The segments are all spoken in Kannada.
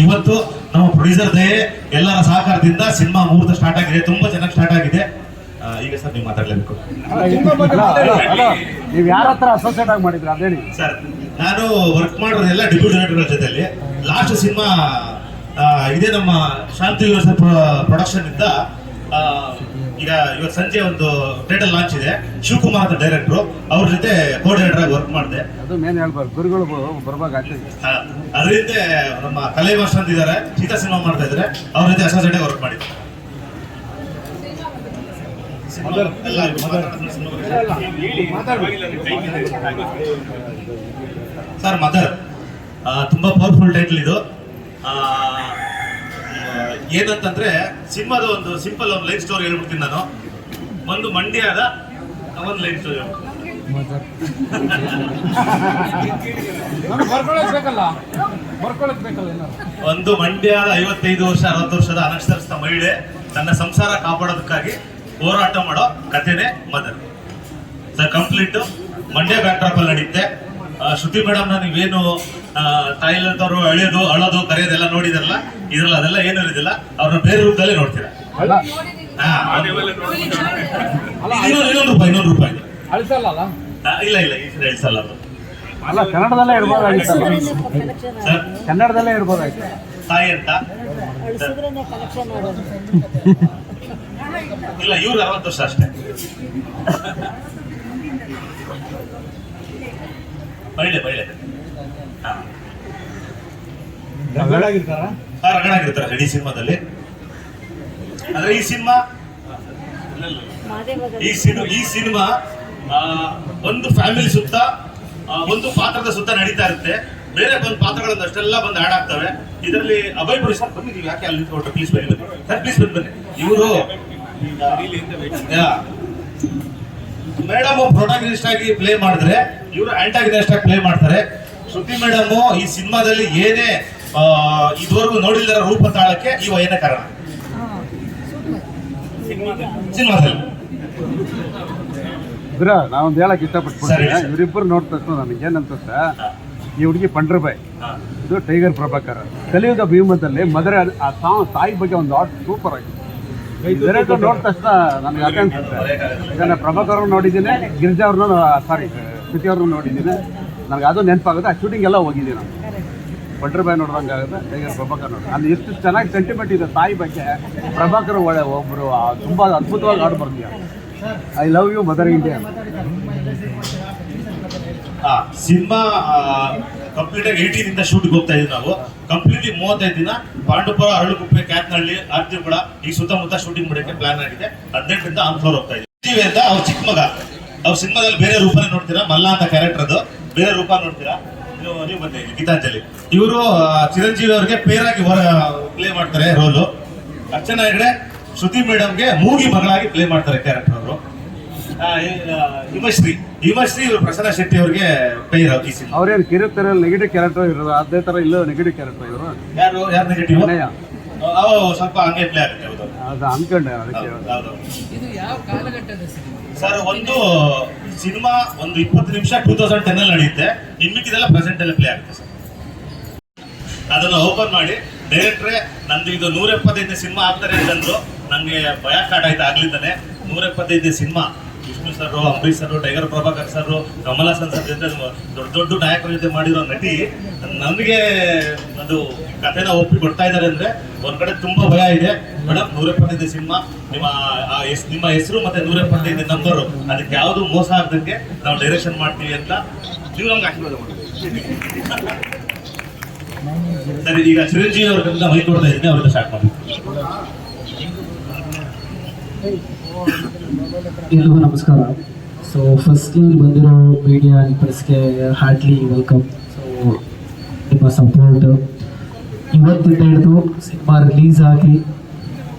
ಇವತ್ತು ನಮ್ಮ ಪ್ರೊಡ್ಯೂಸರ್ ದಯೆ ಎಲ್ಲರ ಸಹಕಾರದಿಂದ ಸಿನಿಮಾ ಮುಹೂರ್ತ ಸ್ಟಾರ್ಟ್ ಆಗಿದೆ, ತುಂಬಾ ಚೆನ್ನಾಗಿ ಸ್ಟಾರ್ಟ್ ಆಗಿದೆ. ಈಗ ಸರ್ ನೀವು ಮಾತಾಡಲೇಬೇಕು. ನೀವು ಯಾರ ಹತ್ರ ಅಸೋಸಿಯೇಟ್ ಆಗಿ ಮಾಡಿದ್ರಿ ಅದೇಳಿ ಸರ್? ನಾನು ವರ್ಕ್ ಮಾಡೋದೆಲ್ಲ ಡೆಬ್ಯೂಟ್ ಡೈರೆಕ್ಟರ್ಗಳ ಜೊತೆಲಿ. ಲಾಸ್ಟ್ ಸಿನಿಮಾ ಇದೇ ನಮ್ಮ ಶಾಂತಿ ಪ್ರೊಡಕ್ಷನ್ ಇಂದ ಈಗ ಇವತ್ತು ಸಂಜೆ ಒಂದು ಟೈಟಲ್ ಲಾಂಚ್ ಇದೆ. ಶಿವಕುಮಾರ್ ಅಂತ ಡೈರೆಕ್ಟ್ರು, ಅವ್ರ ಜೊತೆ ಕೋ ಡೈರೆಕ್ಟರ್ ಆಗಿ ವರ್ಕ್ ಮಾಡಿದೆ. ಅದು ಮೇನ್ ಹೇಳ್ಬಾರ್ದು, ಗುರುಗಳು ಬರ್ಬೇಕಾಗ್ತದೆ. ಅದರಿಂದ ನಮ್ಮ ಕಲೆ ಮಾಸ್ಟರ್ ಅಂತ ಇದ್ದಾರೆ, ಸೀತಾ ಸಿನಿಮಾ ಮಾಡ್ತಾ ಇದ್ದಾರೆ, ಅವ್ರ ಜೊತೆ ಅಸೋಸಿಯೇಟ್ ಆಗಿ ವರ್ಕ್ ಮಾಡಿದ್ದೆ. ಸರ್ ಮದರ್ ತುಂಬಾ ಪವರ್ಫುಲ್ ಟೈಟಲ್ ಇದು. ಏನಂತಂದ್ರೆ ಸಿನಿಮಾದ ಒಂದು ಸಿಂಪಲ್ ಒಂದು ಲೈಫ್ ಸ್ಟೋರಿ ಹೇಳ್ಬಿಡ್ತೀನಿ ನಾನು. ಒಂದು ಮಂಡ್ಯದ ಒಂದು ಲೈಫ್ ಸ್ಟೋರಿ ಒಂದು ಮಂಡ್ಯದ 55 ವರ್ಷ 60 ವರ್ಷದ ಅನಕ್ಷರಸ್ಥ ಮಹಿಳೆ ತನ್ನ ಸಂಸಾರ ಕಾಪಾಡೋದಕ್ಕಾಗಿ ಹೋರಾಟ ಮಾಡೋ ಕಥೆನೇ mother. Sir complete Mandya backdrop ಅಲ್ಲಿ ನಡೆಯುತ್ತೆ. ಶ್ರುತಿ ಮೇಡಮ್ ನೀವೇನು ತಾಯಿಲದವರು ಅಳೋದು ಕರೆಯೋದೆಲ್ಲ ನೋಡಿದಾರಲ್ಲ, ಇದ್ರಲ್ಲ ಅದೆಲ್ಲ ಏನು ಇರೋದಿಲ್ಲ, ಅವ್ರನ್ನ ಬೇರೆ ರೂಪದಲ್ಲೇ ನೋಡ್ತೀರಾ. ಇನ್ನೊಂದು ರೂಪಾಯಿ ಇಲ್ಲ ಈ ಸರಿ ಇಳಿಸಲ್ಲ. ಅಲ್ಲ ಕನ್ನಡದಲ್ಲೇ ಇರ್ಬೋದಾಗಿತ್ತು, ಕನ್ನಡದಲ್ಲೇ ಇರ್ಬೋದಾಗಿತ್ತು. ತಾಯಿ ಅಂತ ಇಲ್ಲ, ಇವ್ರು 60 ವರ್ಷ ಅಷ್ಟೇ. ಬೈಳೆ ರಗಡಾಗಿರ್ತಾರೆ ಇಡೀ ಸಿನಿಮಾದಲ್ಲಿ. ಆದ್ರೆ ಈ ಸಿನಿಮಾ ಒಂದು ಫ್ಯಾಮಿಲಿ ಸುತ್ತ, ಒಂದು ಪಾತ್ರದ ಸುತ್ತ ನಡೀತಾ ಇರುತ್ತೆ. ಬೇರೆ ಬಂದು ಪಾತ್ರಗಳನ್ನ ಅಷ್ಟೆಲ್ಲ ಬಂದು ಆಡ್ ಆಗ್ತವೆ. ಇದರಲ್ಲಿ ಅಭಯ್ ಪುರಿ ಸರ್ ಬನ್ನಿ, ನೀವು ಯಾಕೆ ಅಲ್ಲಿ ಹೊರಟು ಪ್ಲೀಸ್ ಬನ್ನಿ ಸರ್, ಪ್ಲೀಸ್ ಬನ್ನಿ. ಇವರು ಮೇಡಮ್ ಪ್ರೊಟಾಗನಿಸ್ಟ್ ಆಗಿ ಪ್ಲೇ ಮಾಡಿದ್ರೆ, ಇವರು ಆಂಟಾಗನಿಸ್ಟ್ ಆಗಿ ಪ್ಲೇ ಮಾಡ್ತಾರೆ. ಶ್ರುತಿ ಮೇಡಮ್ ಈ ಸಿನಿಮಾದಲ್ಲಿ ಏನೇ ಇದುವರೆಗೂ ನೋಡಿಲ್ಲದ ರೂಪ ತಾಳಕ್ಕೆ ಈ ವಯನ ಕಾರಣ ಸಿನಿಮಾದಲ್ಲಿ. ನಾವೊಂದು ಹೇಳಕ್ ಇಷ್ಟಪಟ್ಟು ಇವರಿಬ್ಬರು ನೋಡ್ ತಕ್ಷಣ ನನಗೆ ಏನಂತ, ಈ ಹುಡುಗಿ ಪಂಡ್ರಬಾಯ್, ಇದು ಟೈಗರ್ ಪ್ರಭಾಕರ್. ಕಲಿಯುಗ ಭೀಮದಲ್ಲಿ ಮದರ ಆ ತಾಯಿ ಬಗ್ಗೆ ಒಂದು ಆರ್ಟ್ ಸೂಪರ್ ಆಗಿದೆ. ಡೈರೆಕ್ಟರ್ ನೋಡಿದ ತಕ್ಷಣ ನನಗೆ ಯಾಕೆ ಅನ್ಸುತ್ತೆ, ಈಗ ನಾನು ಪ್ರಭಾಕರ್ ಅವ್ರನ್ನ ನೋಡಿದ್ದೀನಿ, ಗಿರಿಜಾ ಅವ್ರನ್ನ ಶ್ರುತಿ ಅವ್ರನ್ನ ನೋಡಿದ್ದೀನಿ, ನನಗೆ ಅದು ನೆನಪಾಗುತ್ತೆ. ಆ ಶೂಟಿಂಗ್ ಎಲ್ಲ ಹೋಗಿದ್ದೀನಿ ನಾನು. ಪಂಡ್ರಬಾಯ್ ನೋಡ್ದಂಗೆ ಆಗುತ್ತೆ, ಟೈಗರ್ ಪ್ರಭಾಕರ್ ನೋಡಿ. ಅಲ್ಲಿ ಎಷ್ಟು ಚೆನ್ನಾಗಿ ಸೆಂಟಿಮೆಂಟ್ ಇದೆ ತಾಯಿ ಬಗ್ಗೆ. ಪ್ರಭಾಕರ್ ಒಬ್ಬರು ತುಂಬ ಅದ್ಭುತವಾಗಿ ಹಾಡು ಬರ್ತೀವಿ. I love you mother India. Cinema complete ಆಗಿ 18 ಇಂದ ಶೂಟಿಂಗ್ ಹೋಗ್ತಾ ಇದೀವಿ ನಾವು. ಕಂಪ್ಲೀಟ್ಲಿ 35 ದಿನ ಪಾಂಡುಪುರ, ಅರಳುಗುಪ್ಪೆ, ಕ್ಯಾತ್ನಹಳ್ಳಿ, ಆರ್ತಿಪುರ ಈ ಸುತ್ತಮುತ್ತ ಶೂಟಿಂಗ್ ಮಾಡೋಕ್ಕೆ ಪ್ಲಾನ್ ಆಗಿದೆ. 18ರಿಂದ ಆನ್ ಫ್ಲೋರ್ ಹೋಗ್ತಾ ಇದೀವಿ ಅಂತ. ಅವ್ರ ಚಿಕ್ಕ ಮಗ, ಅವ್ರ ಸಿನಿಮಾದಲ್ಲಿ ಬೇರೆ ರೂಪನೇ ನೋಡ್ತೀರಾ, ಮಲ್ಲ ಅಂತ ಕ್ಯಾರೆಕ್ಟರ್ ಅದು ಬೇರೆ ರೂಪ ನೋಡ್ತೀರಾ. ನೀವು ಬನ್ನಿ ಗೀತಾಂಜಲಿ. ಇವರು ಚಿರಂಜೀವಿ ಅವ್ರಿಗೆ ಪೇರಾಗಿ ಪ್ಲೇ ಮಾಡ್ತಾರೆ ರೋಲು. ಅರ್ಚನಾ ಹೆಗ್ಡೆ ಶ್ರುತಿ ಮೇಡಮ್ಗೆ ಮೂಗಿ ಮಗಳಾಗಿ ಪ್ಲೇ ಮಾಡ್ತಾರೆ ಕ್ಯಾರೆಕ್ಟರ್ ಅವರು. ಹಿಮಶ್ರೀ ಇವರು ಪ್ರಸನ್ನ ಶೆಟ್ಟಿ ಅವ್ರಿಗೆ ಪೇರ್ ಈ ಸಿನಿಮಾ. ಅವ್ರೇನು ಕಿರುತ್ತಾರೆ ನೆಗೆಟಿವ್ ಕ್ಯಾರೆಕ್ಟರ್ ಇರೋದು, ಅದೇ ತರ ಇಲ್ಲ ನೆಗೆಟಿವ್ ಕ್ಯಾರೆಕ್ಟರ್ ಇವರು. ಯಾರು ನೆಗೆಟಿವ್? ಸ್ವಲ್ಪ ಹಂಗೆ ಪ್ಲೇ ಆಗುತ್ತೆ. ಅದು ಅನ್ಕೊಂಡೆ ಅದಕ್ಕೆ. ಸರ್ ಒಂದು ಸಿನಿಮಾ ಒಂದು 20 ನಿಮಿಷ 2010 ಅಲ್ಲಿ ನಡೆಯುತ್ತೆ, ಇನ್ಮಿಕ್ಕಿದೆಲ್ಲ ಪ್ರೆಸೆಂಟ್ ಅಲ್ಲಿ ಪ್ಲೇ ಆಗುತ್ತೆ ಸರ್. ಅದನ್ನು ಓಪನ್ ಮಾಡಿ ಡೈರೆಕ್ಟ್ರೆ ನಂದು ಇದು 175 ಸಿನಿಮಾ ಆಗ್ತಾರೆ ಅಂತಂದ್ರು. ನಂಗೆ ಭಯ ಸ್ಟಾರ್ಟ್ ಆಯ್ತು ಆಗ್ಲಿಂದಾನೆ. 175 cinema, Vishnu sir, Ambareesh sir, Tiger Prabhakar sir, Kamal Haasan sir ಜೊತೆ ದೊಡ್ಡ ನಾಯಕರ ಜೊತೆ ಮಾಡಿರೋ ನಟಿ ನನಗೆ ಅದು ಕಥೆನ ಒಪ್ಪಿ ಕೊಡ್ತಾ ಇದ್ದಾರೆ ಅಂದ್ರೆ ಒಂದ್ ಕಡೆ ತುಂಬಾ ಭಯ ಇದೆ. ಮೇಡಮ್ 175 ಸಿನಿಮಾ, ನಿಮ್ಮ ಹೆಸರು ಮತ್ತೆ 175 ನಂಬರು, ಅದಕ್ಕೆ ಯಾವುದು ಮೋಸ ಆಗದಂಗೆ ನಾವು ಡೈರೆಕ್ಷನ್ ಮಾಡ್ತೀವಿ ಅಂತ ನೀವು ನಮ್ಗೆ ಆಶೀರ್ವಾದ ಮಾಡಿ. ಸರಿ, ಈಗ ಚಿರಂಜೀವಿ ಅವ್ರಿಗೆಲ್ಲ ಮೈ ಕೊಡ್ತಾ ಇದ್ದೀನಿ, ಅವ್ರಿಗೆ ಸ್ಟಾರ್ಟ್ ಮಾಡಿ. ಎಲ್ರಿಗೂ ನಮಸ್ಕಾರ. ಸೊ ಫಸ್ಟ್ಲಿ ಬಂದಿರೋ ಮೀಡಿಯಾ ಪ್ರೆಸ್ಗೆ ಹಾರ್ಟ್ಲಿ ವೆಲ್ಕಮ್. ಸೊ ನಿಮ್ಮ ಸಪೋರ್ಟ್ ಇವತ್ತಿಂದ ಹಿಡಿದು ಸಿನಿಮಾ ರಿಲೀಸ್ ಆಗಿ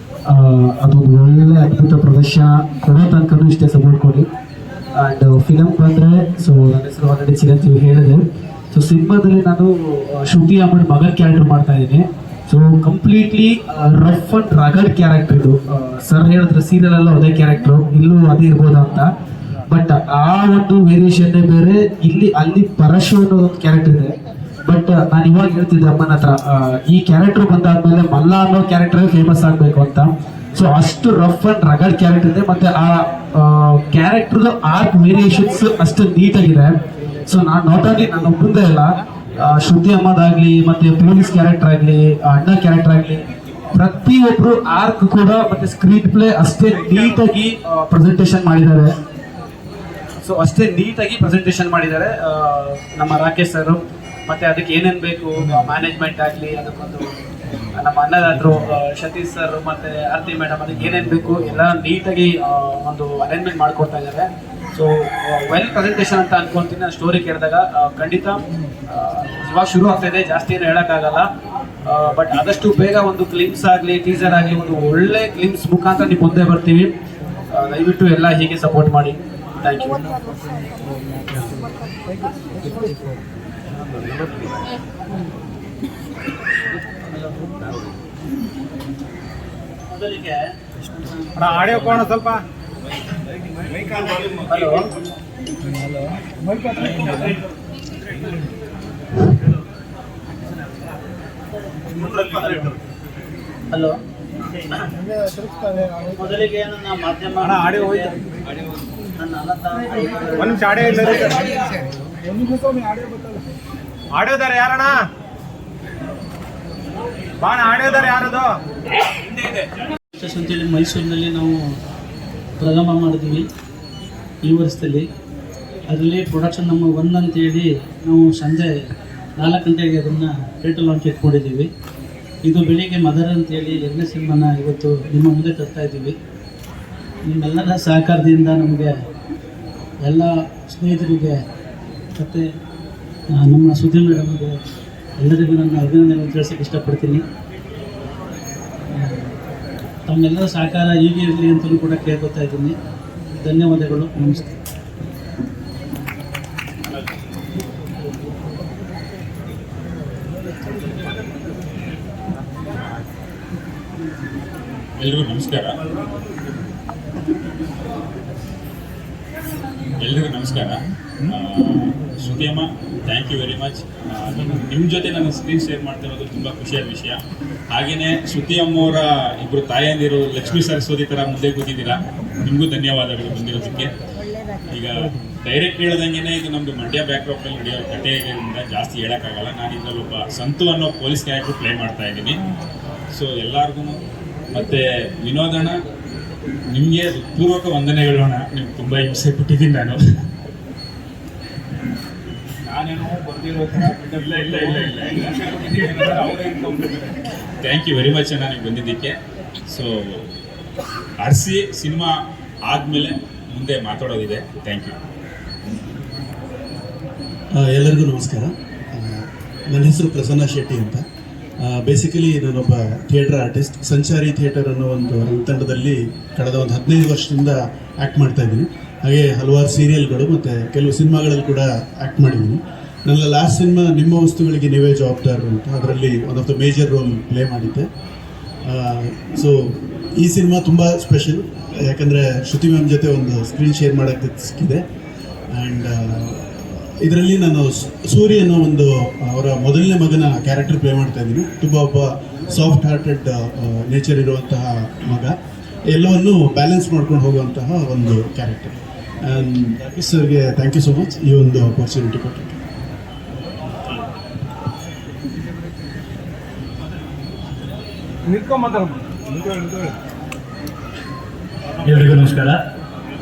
ಅದೊಂದು ಒಳ್ಳೆ ಅದ್ಭುತ ಪ್ರದರ್ಶನ ಕೊಡೋ ತನಕನೂ ಇಷ್ಟೇ ಸಪೋರ್ಟ್ ಕೊಡಿ. ಆ್ಯಂಡ್ ಫಿಲಮ್ ಬಂದರೆ, ಸೊ ನನ್ನ ಹೆಸರು ಆಲ್ರೆಡಿ ಚಿರಂಜೀವಿ ಹೇಳಿದೆ. ಸೊ ಸಿನಿಮಾದಲ್ಲಿ ನಾನು ಶ್ರುತಿ ಅಮ್ಮನ ಮಗನ ಕ್ಯಾರೆಕ್ಟರ್ ಮಾಡ್ತಾ ಇದ್ದೀನಿ. So completely rough and rugged character ಇದು. ಸರ್ ಹೇಳಿದ್ರೆ ಸೀರಿಯಲ್ ಅಲ್ಲೂ ಅದೇ ಕ್ಯಾರೆಕ್ಟರ್, ಇಲ್ಲೂ ಅದೇ ಇರ್ಬೋದು ಅಂತ. ಬಟ್ ಆ ಒಂದು ವೇರಿಯೇಷನ್ ಬೇರೆ, ಅಲ್ಲಿ ಪರಶು ಅನ್ನೋ ಒಂದು ಕ್ಯಾರೆಕ್ಟರ್ ಇದೆ. ಬಟ್ ನಾನು ಇವಾಗ ಹೇಳ್ತಿದ್ದೆ ಅಮ್ಮನ ಹತ್ರ, ಈ ಕ್ಯಾರೆಕ್ಟರ್ ಬಂದಾದ್ಮೇಲೆ ಮಲ್ಲ ಅನ್ನೋ ಕ್ಯಾರೆಕ್ಟರ್ ಫೇಮಸ್ ಆಗಬೇಕು ಅಂತ. ಸೊ ಅಷ್ಟು ರಫ್ ಅಂಡ್ ರಗಡ್ ಕ್ಯಾರೆಕ್ಟರ್ ಇದೆ. ಮತ್ತೆ ಆ ಕ್ಯಾರೆಕ್ಟರ್ ಆರ್ಟ್ ವೇರಿಯೇಷನ್ಸ್ ಅಷ್ಟು ನೀಟಾಗಿದೆ. ಸೊ ನಾನು ನಾಟ್ ಓನ್ಲಿ ನಾನು ಒಬ್ಬಂದೇ ಇಲ್ಲ, ಶ್ರುತಿ ಅಮ್ಮದಾಗ್ಲಿ ಮತ್ತೆ ಪೊಲೀಸ್ ಕ್ಯಾರೆಕ್ಟರ್ ಆಗಲಿ, ಅಣ್ಣ ಕ್ಯಾರೆಕ್ಟರ್ ಆಗಲಿ, ಪ್ರತಿಯೊಬ್ರು ಆರ್ಕ್ ಕೂಡ ಮತ್ತೆ ಸ್ಕ್ರೀನ್ ಪ್ಲೇ ಅಷ್ಟೇ ನೀಟಾಗಿ ಪ್ರೆಸೆಂಟೇಷನ್ ಮಾಡಿದ್ದಾರೆ. ಸೊ ಅಷ್ಟೇ ನೀಟಾಗಿ ಪ್ರೆಸೆಂಟೇಷನ್ ಮಾಡಿದ್ದಾರೆ ನಮ್ಮ ರಾಕೇಶ್ ಸರ್. ಮತ್ತೆ ಅದಕ್ಕೆ ಏನೇನು ಬೇಕು ಮ್ಯಾನೇಜ್ಮೆಂಟ್ ಆಗಲಿ, ಅದಕ್ಕೊಂದು ನಮ್ಮ ಅನ್ನದಾತರು ಸತೀಶ್ ಸರ್ ಮತ್ತೆ ಆರತಿ ಮೇಡಮ್, ಅದಕ್ಕೆ ಏನೇನು ಬೇಕು ಎಲ್ಲ ನೀಟಾಗಿ ಒಂದು ಅರೇಂಜ್ಮೆಂಟ್ ಮಾಡ್ಕೊಡ್ತಾ ಇದ್ದಾರೆ. ಸೊ ವೆಲ್ ಪ್ರೆಸೆಂಟೇಷನ್ ಅಂತ ಅನ್ಕೊಂತೀನಿ. ನಾನು ಸ್ಟೋರಿ ಕೇಳಿದಾಗ ಖಂಡಿತ ಇವಾಗ ಶುರು ಆಗ್ತಾ ಇದೆ, ಜಾಸ್ತಿ ಏನು ಹೇಳೋಕ್ಕಾಗಲ್ಲ. ಬಟ್ ಆದಷ್ಟು ಬೇಗ ಒಂದು ಕ್ಲಿಪ್ಸ್ ಆಗಲಿ ಟೀಸರ್ ಆಗಲಿ ಒಂದು ಒಳ್ಳೆ ಕ್ಲಿಪ್ಸ್ ಮುಖಾಂತರ ನೀವು ಮುಂದೆ ಬರ್ತೀವಿ. ದಯವಿಟ್ಟು ಎಲ್ಲ ಹೀಗೆ ಸಪೋರ್ಟ್ ಮಾಡಿ. Thank you. ಮೊದಲಿಗೆ ಆಡಿಯೋ ಕೋಣ ಸ್ವಲ್ಪ ಹಲೋ ಹಲೋ ಮೊದಲಿಗೆ ನನ್ನ ಮಾಧ್ಯಮ ಆಡಿಯೋ ನನ್ನ ಅನಂತ ಒಂದು ನಿಮಿಷ ಆಡಿಯೋ ಇಲ್ಲ, ಆಡಿಯೋದಾರ ಯಾರಣ್ಣ ಬಾಣ ಆಡಿಯೋದಾರ ಯಾರದು ಅಂತೇಳಿ ಮೈಸೂರಿನಲ್ಲಿ ನಾವು ಪ್ರಾರಂಭ ಮಾಡಿದ್ವಿ ಈ ವರ್ಷದಲ್ಲಿ. ಅದರಲ್ಲಿ ಪ್ರೊಡಕ್ಷನ್ ನಮ್ಮ 1 ಅಂತೇಳಿ ನಾವು ಸಂಜೆ 4 ಗಂಟೆಗೆ ಅದನ್ನು ಟೈಟಲ್ ಲಾಂಚ್ ಇಟ್ಕೊಂಡಿದ್ದೀವಿ. ಇದು ಬೆಳಿಗ್ಗೆ ಮದರ್ ಅಂತೇಳಿ 2ನೇ ಸಿನಿಮಾನ ಇವತ್ತು ನಿಮ್ಮ ಮುಂದೆ ತರ್ತಾ ಇದ್ದೀವಿ. ನಿಮ್ಮೆಲ್ಲರ ಸಹಕಾರದಿಂದ ನಮಗೆ ಎಲ್ಲ ಸ್ನೇಹಿತರಿಗೆ ಮತ್ತು ನಮ್ಮ ಸುದ್ದಿ ಮೇಡಮ್ಗೆ ಎಲ್ಲರಿಗೂ ನನ್ನ ಅಭಿನಂದನೆ ತಿಳಿಸೋಕ್ಕೆ ಇಷ್ಟಪಡ್ತೀನಿ. ತಮ್ಮೆಲ್ಲರ ಸಹಕಾರ ಹೀಗೆ ಇರಲಿ ಅಂತಲೂ ಕೂಡ ಕೇಳ್ಕೊತಾ ಇದ್ದೀನಿ. ಧನ್ಯವಾದಗಳು. ನಮಸ್ತೆ. ಎಲ್ರಿಗೂ ನಮಸ್ಕಾರ. ಶ್ರುತಿ ಅಮ್ಮ, ಥ್ಯಾಂಕ್ ಯು ವೆರಿ ಮಚ್. ನಿಮ್ಮ ಜೊತೆ ನಾನು ಸ್ಕ್ರೀನ್ ಶೇರ್ ಮಾಡ್ತಿರೋದು ತುಂಬ ಖುಷಿಯಾದ ವಿಷಯ. ಹಾಗೆಯೇ ಶ್ರುತಿ ಅಮ್ಮವರ ಇಬ್ಬರು ತಾಯಂದಿರು ಲಕ್ಷ್ಮೀ ಸರಸ್ವತಿ ಥರ ಮುಂದೆ ಕೂತಿದ್ದೀರಾ. ನಿಮಗೂ ಧನ್ಯವಾದಗಳು ಬಂದಿರೋದಕ್ಕೆ. ಈಗ ಡೈರೆಕ್ಟ್ ಹೇಳ್ದಂಗೆ ಇದು ನಮ್ಮದು ಮಂಡ್ಯ ಬ್ಯಾಕ್ಡ್ರಾಪಲ್ಲಿ ನಡೆಯೋ ಕಥೆಯಿಂದ ಜಾಸ್ತಿ ಹೇಳೋಕ್ಕಾಗಲ್ಲ. ನಾನು ಇದರಲ್ಲಿ ಒಬ್ಬ ಸಂತು ಅನ್ನೋ ಪೊಲೀಸ್ ಕ್ಯಾರೆಕ್ಟರ್ ಪ್ಲೇ ಮಾಡ್ತಾ ಇದ್ದೀನಿ. ಸೊ ಎಲ್ಲರಿಗೂ ಮತ್ತು ವಿನೋದಣ್ಣ, ನಿಮಗೆ ಹೃತ್ಪೂರ್ವಕ ವಂದನೆಗಳು ಅಣ್ಣ. ನಿಮ್ಗೆ ತುಂಬ ಹಿಂಸೆ ಕೊಟ್ಟಿದ್ದೀನಿ ನಾನೇನೋ ಬರ್ದಿರೋ ಥ್ಯಾಂಕ್ ಯು ವೆರಿ ಮಚ್ ಅಣ್ಣ ನೀವು ಬಂದಿದ್ದಕ್ಕೆ. ಸೊ ಆರ್ಸಿ ಸಿನಿಮಾ ಆದಮೇಲೆ ಮುಂದೆ ಮಾತಾಡೋದಿದೆ. Thank you. ಎಲ್ಲರಿಗೂ ನಮಸ್ಕಾರ. ನನ್ನ ಹೆಸರು ಪ್ರಸನ್ನ ಶೆಟ್ಟಿ ಅಂತ. ಬೇಸಿಕಲಿ ನಾನೊಬ್ಬ ಥಿಯೇಟರ್ ಆರ್ಟಿಸ್ಟ್. ಸಂಚಾರಿ ಥಿಯೇಟರ್ ಅನ್ನೋ ಒಂದು ತಂಡದಲ್ಲಿ ಕಳೆದ ಒಂದು 15 ವರ್ಷದಿಂದ ಆ್ಯಕ್ಟ್ ಮಾಡ್ತಾ ಇದ್ದೀನಿ. ಹಾಗೆ ಹಲವಾರು ಸೀರಿಯಲ್ಗಳು ಮತ್ತು ಕೆಲವು ಸಿನಿಮಾಗಳಲ್ಲಿ ಕೂಡ ಆ್ಯಕ್ಟ್ ಮಾಡಿದ್ದೀನಿ. ನನ್ನ ಲಾಸ್ಟ್ ಸಿನಿಮಾ ನಿಮ್ಮ ವಸ್ತುಗಳಿಗೆ ನೀವೇ ಜವಾಬ್ದಾರರು ಅಂತ, ಅದರಲ್ಲಿ one of the major role play ಮಾಡಿದ್ದೆ. ಸೊ ಈ ಸಿನಿಮಾ ತುಂಬ ಸ್ಪೆಷಲ್, ಯಾಕಂದರೆ ಶ್ರುತಿ ಮ್ಯಾಮ್ ಜೊತೆ ಒಂದು ಸ್ಕ್ರೀನ್ ಶೇರ್ ಮಾಡೋಕ್ಕೆ ಸಿಕ್ಕಿದೆ. ಆ್ಯಂಡ್ ಇದರಲ್ಲಿ ನಾನು ಸೂರಿ ಅನ್ನೋ ಒಂದು ಅವರ ಮೊದಲನೇ ಮಗನ ಕ್ಯಾರೆಕ್ಟರ್ ಪ್ಲೇ ಮಾಡ್ತಾ ಇದ್ದೀನಿ. ತುಂಬ ಒಬ್ಬ ಸಾಫ್ಟ್ ಹಾರ್ಟೆಡ್ ನೇಚರ್ ಇರುವಂತಹ ಮಗ, ಎಲ್ಲವನ್ನು ಬ್ಯಾಲೆನ್ಸ್ ಮಾಡ್ಕೊಂಡು ಹೋಗುವಂತಹ ಒಂದು ಕ್ಯಾರೆಕ್ಟರ್. ಆ್ಯಂಡ್ ರಾಕೇಶ್ ಸರ್ಗೆ ಥ್ಯಾಂಕ್ ಯು ಸೊ ಮಚ್ ಈ ಒಂದು ಆಪರ್ಚುನಿಟಿ ಕೊಟ್ಟಿದ್ದು. ಎಲ್ರಿಗೂ ನಮಸ್ಕಾರ.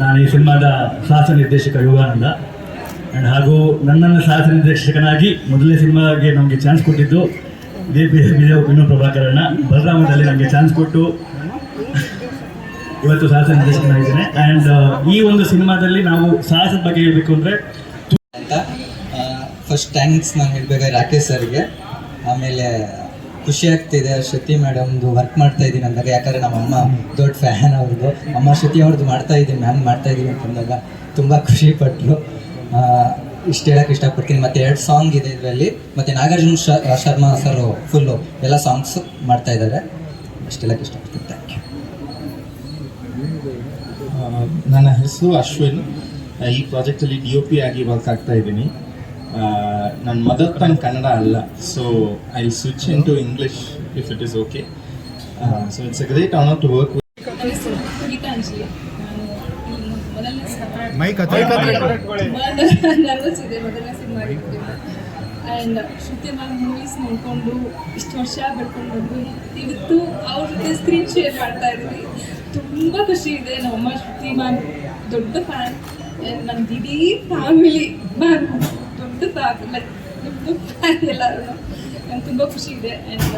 ನಾನು ಈ ಸಿನಿಮಾದ ಸಹಾಸ ನಿರ್ದೇಶಕ ಯೋಗಾನಂದ. ಆ್ಯಂಡ್ ಹಾಗೂ ನನ್ನನ್ನು ಸಹಾಸ ನಿರ್ದೇಶಕನಾಗಿ ಮೊದಲನೇ ಸಿನಿಮಾಗೆ ನಮಗೆ ಚಾನ್ಸ್ ಕೊಟ್ಟಿದ್ದು ಇದೇ ವಿನೋ ಪ್ರಭಾಕರಣ್ಣ. ಬಲರಾಮದಲ್ಲಿ ನನಗೆ ಚಾನ್ಸ್ ಕೊಟ್ಟು ಇವತ್ತು ಸಾಹಸ ನಿರ್ದೇಶಕನಾಗಿದ್ದೇನೆ. ಆ್ಯಂಡ್ ಈ ಒಂದು ಸಿನಿಮಾದಲ್ಲಿ ನಾವು ಸಾಹಸದ ಬಗ್ಗೆ ಹೇಳಬೇಕು ಅಂದರೆ ಅಂತ ಫಸ್ಟ್ ಥ್ಯಾಂಕ್ಸ್ ನಾನು ಹೇಳಬೇಕಾದ್ರೆ ರಾಕೇಶ್ ಸರ್ಗೆ. ಆಮೇಲೆ ಖುಷಿ ಆಗ್ತಿದೆ ಶ್ರುತಿ ಮೇಡಮ್ದು ವರ್ಕ್ ಮಾಡ್ತಾ ಇದ್ದೀನಿ ಅಂದಾಗ, ಯಾಕಂದರೆ ನಮ್ಮಮ್ಮ ದೊಡ್ಡ ಫ್ಯಾನ್ ಅವ್ರದ್ದು. ಅಮ್ಮ ಶ್ರುತಿ ಅವ್ರದ್ದು ಮಾಡ್ತಾ ಇದ್ದೀನಿ, ಮ್ಯಾಮ್ ಮಾಡ್ತಾ ಇದ್ದೀನಿ ಅಂತಂದಾಗ ತುಂಬ ಖುಷಿ ಪಟ್ಟರು. ಇಷ್ಟು ಹೇಳಕ್ಕೆ ಇಷ್ಟಪಡ್ತೀನಿ. ಮತ್ತು 2 ಸಾಂಗ್ ಇದೆ ಇದರಲ್ಲಿ, ಮತ್ತು ನಾಗಾರ್ಜುನ ಶರ್ಮಾ ಸರ್ ಫುಲ್ಲು ಎಲ್ಲ ಸಾಂಗ್ಸ್ ಮಾಡ್ತಾ ಇದ್ದಾರೆ. ಅಷ್ಟು ಹೇಳಕ್ಕೆ ಇಷ್ಟಪಡ್ತೀನಿ. Thank you. ನನ್ನ ಹೆಸರು ಅಶ್ವಿನ್. ಈ ಪ್ರಾಜೆಕ್ಟಲ್ಲಿ DOP ಆಗಿ ವರ್ಕ್ ಆಗ್ತಾ ಇದ್ದೀನಿ. ನನ್ನ ಮದರ್ ಟಂಗ್ ಕನ್ನಡ ಅಲ್ಲ, so I switch into English if it is okay. So it's a great honour to work. Geethanjali, ನಾನು ಮೊದಲನೇ ನರ್ವಸ್ ಇದೆ ಮೊದಲನೇ ಸಿನಿಮಾ ಆಗಿದ್ದರಿಂದ. ಆ್ಯಂಡ್ ಶ್ರುತಿ ಮ್ಯಾಮ್ ಮೂವೀಸ್ ನೋಡಿಕೊಂಡು ಇಷ್ಟು ವರ್ಷ ಬೆಳ್ಕೊಂಡು ಬಂದು ಇವತ್ತು ಅವ್ರ ಜೊತೆ ಸ್ಕ್ರೀನ್ ಶೇರ್ ಮಾಡ್ತಾ ಇದ್ದೀವಿ. ತುಂಬ ಖುಷಿ ಇದೆ. ನಮ್ಮಮ್ಮ ಶ್ರುತಿ ಮ್ಯಾಮ್ ದೊಡ್ಡ ಫ್ಯಾನ್. ಆ್ಯಂಡ್ ನನ್ನ ಇಡೀ ಫ್ಯಾಮಿಲಿ ಮ್ಯಾಮ್ ದೊಡ್ಡ ಫ್ಯಾನ್, ಲೈಕ್ ದೊಡ್ಡ ಫ್ಯಾನ್ ಎಲ್ಲರೂ. ನಂಗೆ ತುಂಬ ಖುಷಿ ಇದೆ. And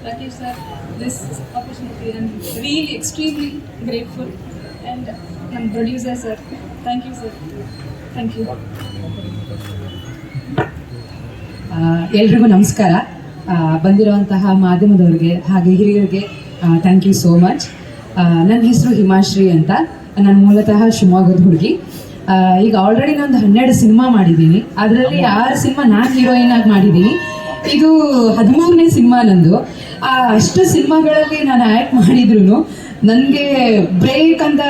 Rakesh sir, this opportunity I am really extremely grateful. And ನಮ್ಮ producer sir, thank you sir, thank you. ಎಲ್ರಿಗೂ ನಮಸ್ಕಾರ. ಬಂದಿರುವಂತಹ ಮಾಧ್ಯಮದವ್ರಿಗೆ ಹಾಗೆ ಹಿರಿಯರಿಗೆ ಥ್ಯಾಂಕ್ ಯು ಸೋ ಮಚ್. ನನ್ನ ಹೆಸರು ಹಿಮಾಶ್ರೀ ಅಂತ. ನಾನು ಮೂಲತಃ ಶಿವಮೊಗ್ಗದ ಹುಡುಗಿ. ಈಗ ಆಲ್ರೆಡಿ ನಾನು 12 ಸಿನಿಮಾ ಮಾಡಿದ್ದೀನಿ. ಅದರಲ್ಲಿ 6 ಸಿನಿಮಾ ನಾನು ಹೀರೋಯಿನ್ ಆಗಿ ಮಾಡಿದ್ದೀನಿ. ಇದು 13ನೇ ಸಿನಿಮಾ ನಂದು. ಅಷ್ಟು ಸಿನಿಮಾಗಳಲ್ಲಿ ನಾನು ಆ್ಯಕ್ಟ್ ಮಾಡಿದ್ರು ನನಗೆ ಬ್ರೇಕ್ ಅಂತ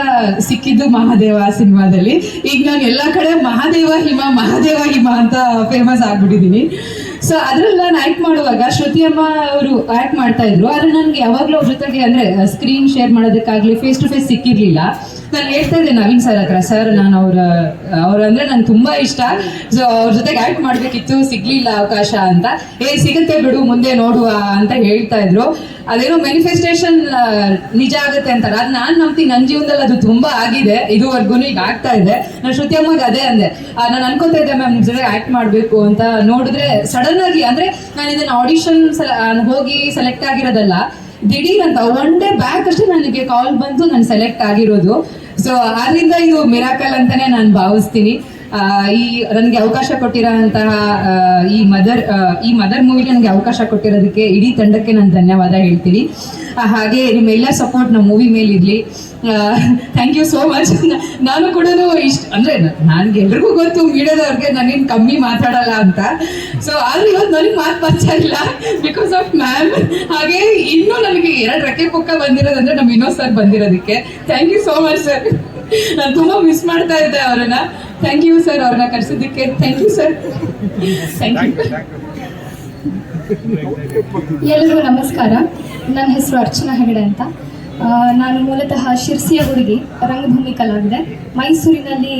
ಸಿಕ್ಕಿದ್ದು ಮಹಾದೇವ ಸಿನಿಮಾದಲ್ಲಿ. ಈಗ ನಾನು ಎಲ್ಲ ಕಡೆ ಮಹಾದೇವ ಹಿಮ ಅಂತ ಫೇಮಸ್ ಆಗ್ಬಿಟ್ಟಿದ್ದೀನಿ. ಸೊ ಅದ್ರಲ್ಲಿ ನಾನು ಆ್ಯಕ್ಟ್ ಮಾಡುವಾಗ ಶ್ರುತಿ ಅಮ್ಮ ಅವರು ಆ್ಯಕ್ಟ್ ಮಾಡ್ತಾ ಇದ್ರು. ಆದರೆ ನನಗೆ ಯಾವಾಗಲೂ ಅವ್ರ ಜೊತೆಗೆ ಅಂದರೆ ಸ್ಕ್ರೀನ್ ಶೇರ್ ಮಾಡೋದಕ್ಕಾಗಲಿ ಫೇಸ್ ಟು ಫೇಸ್ ಸಿಕ್ಕಿರಲಿಲ್ಲ. ನಾನು ಹೇಳ್ತಾ ಇದ್ದೆ ನವೀನ್ ಸರ್ ಹತ್ರ, ಸರ್ ನಾನು ಅವ್ರ ಅಂದರೆ ನನಗೆ ತುಂಬ ಇಷ್ಟ, ಸೊ ಅವ್ರ ಜೊತೆಗೆ ಆ್ಯಕ್ಟ್ ಮಾಡಬೇಕಿತ್ತು, ಸಿಗಲಿಲ್ಲ ಅವಕಾಶ ಅಂತ. ಸಿಗುತ್ತೆ ಬಿಡು ಮುಂದೆ ನೋಡುವ ಅಂತ ಹೇಳ್ತಾ ಇದ್ರು. ಅದೇನೋ ಮ್ಯಾನಿಫೆಸ್ಟೇಷನ್ ನಿಜ ಆಗುತ್ತೆ ಅಂತಾರೆ, ಅದು ನಾನು ನಂಬ್ತೀನಿ. ನನ್ನ ಜೀವನದಲ್ಲಿ ಅದು ತುಂಬ ಆಗಿದೆ ಇದುವರೆಗೂ, ಈಗ ಆಗ್ತಾ ಇದೆ. ನಾನು ಶ್ರುತಿ ಅಮ್ಮಗೆ ಅದೇ ಅಂದೆ, ನಾನು ಅನ್ಕೋತಾ ಇದ್ದೆ ಮ್ಯಾಮ್ ನಿಮ್ಮ ಜೊತೆ ಆ್ಯಕ್ಟ್ ಮಾಡಬೇಕು ಅಂತ. ನೋಡಿದ್ರೆ ಸಡನ್ ಆಗಿ, ಅಂದರೆ ನಾನು ಇದನ್ನು ಆಡಿಷನ್ ಹೋಗಿ ಸೆಲೆಕ್ಟ್ ಆಗಿರೋದಲ್ಲ, ದಿಢೀರ್ ಅಂತ 1 ಡೇ ಬ್ಯಾಕ್ ಅಷ್ಟೇ ನನಗೆ ಕಾಲ್ ಬಂತು, ನಾನು ಸೆಲೆಕ್ಟ್ ಆಗಿರೋದು. ಸೊ ಆದ್ರಿಂದ ಇದು ಮಿರಾಕಲ್ ಅಂತಾನೆ ನಾನು ಭಾವಿಸ್ತೀನಿ. ಈ ನನಗೆ ಅವಕಾಶ ಕೊಟ್ಟಿರೋಂತಹ ಈ ಮದರ್ ಮೂವಿಗೆ ನನಗೆ ಅವಕಾಶ ಕೊಟ್ಟಿರೋದಕ್ಕೆ ಇಡೀ ತಂಡಕ್ಕೆ ನಾನು ಧನ್ಯವಾದ ಹೇಳ್ತೀನಿ. ಹಾಗೆ ನಿಮ್ಮೆಲ್ಲ ಸಪೋರ್ಟ್ ನಮ್ಮ ಮೂವಿ ಮೇಲೆ ಇರಲಿ. Thank you so much. ನಾನು ಕೂಡ ಅಂದರೆ ನನಗೆ ಎಲ್ರಿಗೂ ಗೊತ್ತು ಮೀಡಿಯಾದವ್ರಿಗೆ ನಾನೇನು ಕಮ್ಮಿ ಮಾತಾಡಲ್ಲ ಅಂತ. ಸೊ ಆದ್ರೆ ಇವತ್ತು ನನಗೆ ಮಾತು ಬರ್ತಾ ಇಲ್ಲ ಬಿಕಾಸ್ ಆಫ್ ಮ್ಯಾಮ್. ಹಾಗೆ ಇನ್ನೂ ನನಗೆ 2 ರೆಕ್ಕೆ ಪುಕ್ಕ ಬಂದಿರೋದಂದ್ರೆ ನಮ್ಮ ವಿನೋದ್ ಸರ್ ಬಂದಿರೋದಕ್ಕೆ thank you so much sir. ನಾನು ತುಂಬ ಮಿಸ್ ಮಾಡ್ತಾ ಇದ್ದೆ ಅವರನ್ನ. ಥ್ಯಾಂಕ್ ಯು ಸರ್, ಅವ್ರನ್ನ ಕರೆಸಿದ್ದಕ್ಕೆ thank you sir. Thank you. ಎಲ್ಲರಿಗೂ ನಮಸ್ಕಾರ. ನನ್ನ ಹೆಸರು ಅರ್ಚನಾ ಹೆಗಡೆ ಅಂತ. ನಾನು ಮೂಲತಃ ಶಿರ್ಸಿಯ ಹುಡುಗಿ, ರಂಗಭೂಮಿ ಕಲಾವಿದೆ. ಮೈಸೂರಿನಲ್ಲಿ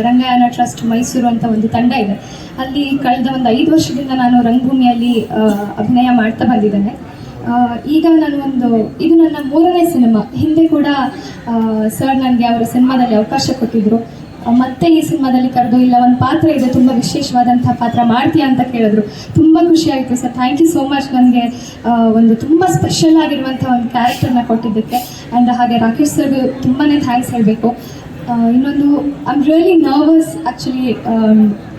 ರಂಗಾಯಣ ಟ್ರಸ್ಟ್ ಮೈಸೂರು ಅಂತ ಒಂದು ತಂಡ ಇದೆ. ಅಲ್ಲಿ ಕಳೆದ ಒಂದು 5 ವರ್ಷದಿಂದ ನಾನು ರಂಗಭೂಮಿಯಲ್ಲಿ ಅಭಿನಯ ಮಾಡ್ತಾ ಬಂದಿದ್ದೇನೆ. ಈಗ ಇದು ನನ್ನ 3ನೇ ಸಿನಿಮಾ. ಹಿಂದೆ ಕೂಡ ಸರ್ ನನಗೆ ಅವರ ಸಿನಿಮಾದಲ್ಲಿ ಅವಕಾಶ ಕೊಟ್ಟಿದ್ದರು. ಮತ್ತೆ ಈ ಸಿನಿಮಾದಲ್ಲಿ ಕರೆದು, ಇಲ್ಲ ಒಂದು ಪಾತ್ರ ಇದೆ, ತುಂಬ ವಿಶೇಷವಾದಂಥ ಪಾತ್ರ ಮಾಡ್ತೀಯಾ ಅಂತ ಕೇಳಿದ್ರು. ತುಂಬ ಖುಷಿ ಆಯಿತು sir. Thank you so much. ನನಗೆ ಒಂದು ತುಂಬ ಸ್ಪೆಷಲ್ ಆಗಿರುವಂಥ ಒಂದು ಕ್ಯಾರೆಕ್ಟರ್ನ ಕೊಟ್ಟಿದ್ದಕ್ಕೆ. ಆ್ಯಂಡ್ ಹಾಗೆ ರಾಕೇಶ್ ಸರ್ಗೂ ತುಂಬಾ ಥ್ಯಾಂಕ್ಸ್ ಹೇಳಬೇಕು. ಇನ್ನೊಂದು I am really nervous actually.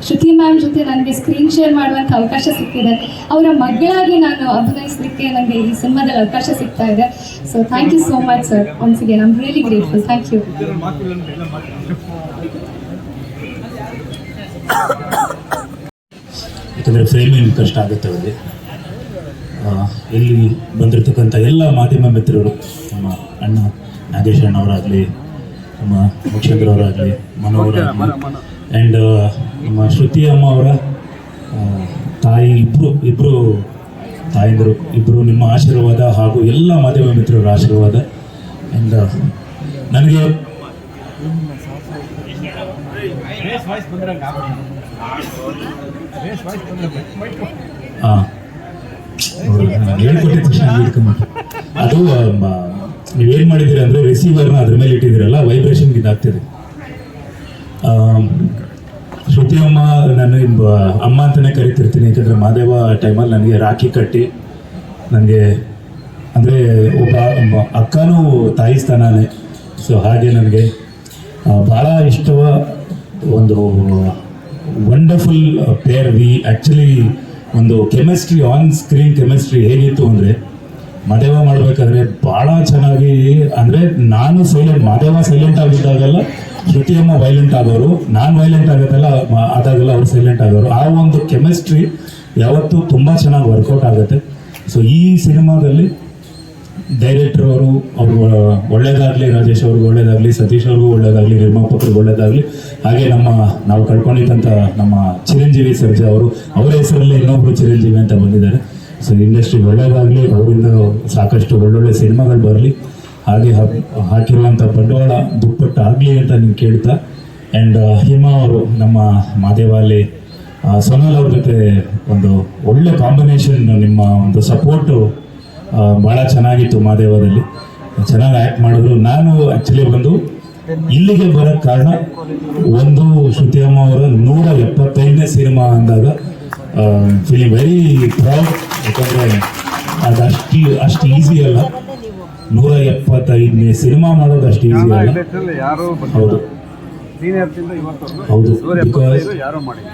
Shruti ma'am ಜೊತೆ ನನಗೆ ಸ್ಕ್ರೀನ್ ಶೇರ್ ಮಾಡುವಂಥ ಅವಕಾಶ ಸಿಕ್ಕಿದೆ. ಅವರ ಮಗಳಾಗಿ ನಾನು ಅಭಿನಯಿಸಲಿಕ್ಕೆ ನನಗೆ ಈ ಸಿನಿಮಾದಲ್ಲಿ ಅವಕಾಶ ಸಿಗ್ತಾ ಇದೆ. So thank you so much sir. Once again I am really grateful. Thank you. ಯಾಕಂದರೆ ಫ್ರೇಮಿಂಗ್ ಕಷ್ಟ ಆಗುತ್ತೆ ಅವರಿಗೆ. ಇಲ್ಲಿ ಬಂದಿರತಕ್ಕಂಥ ಎಲ್ಲ ಮಾಧ್ಯಮ ಮಿತ್ರರು, ನಮ್ಮ ಅಣ್ಣ ನಾಗೇಶ್ ಅಣ್ಣವರಾಗಲಿ, ನಮ್ಮ ಮುಖ್ಯಂದ್ರ ಅವರಾಗಲಿ, ಮನೋಹರಾಗಲಿ, ಆ್ಯಂಡ್ ನಮ್ಮ ಶ್ರುತಿ ಅಮ್ಮ ಅವರ ತಾಯಿ, ಇಬ್ಬರು ತಾಯಂದರು, ಇಬ್ಬರು ನಿಮ್ಮ ಆಶೀರ್ವಾದ ಹಾಗೂ ಎಲ್ಲ ಮಾಧ್ಯಮ ಮಿತ್ರರ ಆಶೀರ್ವಾದ. ಆ್ಯಂಡ್ ನನಗೆ ಹೇಳ್ಕೊಟ್ಟಿದ ತಕ್ಷಣ ಅದು ನೀವೇನು ಮಾಡಿದ್ದೀರಿ ಅಂದರೆ ರಿಸೀವರ್ನ ಅದ್ರ ಮೇಲೆ ಇಟ್ಟಿದ್ದೀರಲ್ಲ, ವೈಬ್ರೇಷನ್ಗೆ ಇದಾಗ್ತಿದೆ. ಶ್ರುತಿ ಅಮ್ಮ ನಾನು ಅಮ್ಮ ಅಂತಲೇ ಕರಿತಿರ್ತೀನಿ. ಯಾಕಂದರೆ ಮಾದೇವ ಟೈಮಲ್ಲಿ ನನಗೆ ರಾಖಿ ಕಟ್ಟಿ, ನನಗೆ ಅಂದರೆ ಒಬ್ಬ ಅಕ್ಕನೂ ತಾಯಿ ಸ್ಥಾನನೇ. ಸೊ ಹಾಗೆ ನನಗೆ ಭಾಳ ಇಷ್ಟವ ಒಂದು ವಂಡರ್ಫುಲ್ ಪೇರ್. ವಿ ಆ್ಯಕ್ಚುಲಿ ಒಂದು ಕೆಮಿಸ್ಟ್ರಿ, ಆನ್ ಸ್ಕ್ರೀನ್ ಕೆಮಿಸ್ಟ್ರಿ ಹೇಗಿತ್ತು ಅಂದರೆ, ಮಾದೇವ ಮಾಡಬೇಕಾದ್ರೆ ಭಾಳ ಚೆನ್ನಾಗಿ, ಅಂದರೆ ನಾನು ಮಾದೇವ ಸೈಲೆಂಟ್ ಆಗಿದ್ದಾಗಲ್ಲ ಶ್ರುತಿಯಮ್ಮ ವೈಲೆಂಟ್ ಆಗೋರು, ನಾನು ವೈಲೆಂಟ್ ಆದಾಗೆಲ್ಲ ಅವ್ರು ಸೈಲೆಂಟ್ ಆಗೋರು. ಆ ಒಂದು ಕೆಮಿಸ್ಟ್ರಿ ಯಾವತ್ತೂ ತುಂಬ ಚೆನ್ನಾಗಿ ವರ್ಕೌಟ್ ಆಗುತ್ತೆ. ಸೊ ಈ ಸಿನಿಮಾದಲ್ಲಿ ಡೈರೆಕ್ಟರ್ ಅವರು ಒಳ್ಳೇದಾಗಲಿ, ರಾಜೇಶ್ ಅವ್ರಿಗೂ ಒಳ್ಳೇದಾಗಲಿ, ಸತೀಶ್ ಅವ್ರಿಗೂ ಒಳ್ಳೇದಾಗಲಿ, ನಿರ್ಮಾಪಕರಿಗೂ ಒಳ್ಳೇದಾಗಲಿ, ಹಾಗೆ ನಾವು ಕಳ್ಕೊಂಡಿದ್ದಂಥ ನಮ್ಮ ಚಿರಂಜೀವಿ ಸರ್ಜಾ ಅವರು, ಅವರ ಹೆಸರಲ್ಲಿ ಇನ್ನೊಬ್ರು ಚಿರಂಜೀವಿ ಅಂತ ಬಂದಿದ್ದಾರೆ. ಸೊ ಇಂಡಸ್ಟ್ರಿ ಒಳ್ಳೇದಾಗಲಿ, ಅವರಿಂದ ಸಾಕಷ್ಟು ಒಳ್ಳೊಳ್ಳೆ ಸಿನಿಮಾಗಳು ಬರಲಿ, ಹಾಗೆ ಹಾಕಿರುವಂಥ ಬಂಡವಾಳ ದುಪ್ಪಟ್ಟು ಆಗಲಿ ಅಂತ ನೀವು ಕೇಳ್ತಾ. ಆ್ಯಂಡ್ ಹಿಮಾ ಅವರು, ನಮ್ಮ ಮಾದೇವಾಲಿ ಸೋನಾಲ್ ಅವ್ರ ಜೊತೆ ಒಂದು ಒಳ್ಳೆ ಕಾಂಬಿನೇಷನ್, ನಿಮ್ಮ ಒಂದು ಸಪೋರ್ಟು ಭಾಳ ಚೆನ್ನಾಗಿತ್ತು. ಮಾದೇವದಲ್ಲಿ ಚೆನ್ನಾಗಿ ಆ್ಯಕ್ಟ್ ಮಾಡಿದ್ರು. ನಾನು ಆ್ಯಕ್ಚುಲಿ ಇಲ್ಲಿಗೆ ಬರೋಕ್ಕೆ ಕಾರಣ ಒಂದು, ಶ್ರುತಿಯಮ್ಮ ಅವರ 175ನೇ ಸಿನಿಮಾ ಅಂದಾಗ ಫೀಲಿಂಗ್ ವೆರಿ ಪ್ರೌಡ್. ಯಾಕಂದರೆ ಅದು ಅಷ್ಟು ಈಸಿ ಅಲ್ಲ. 175ನೇ ಸಿನಿಮಾ ಮಾಡೋದು ಅಷ್ಟು ಈಸಿ ಅಲ್ಲ. ಹೌದು ಹೌದು, ಬಿಕಾಸ್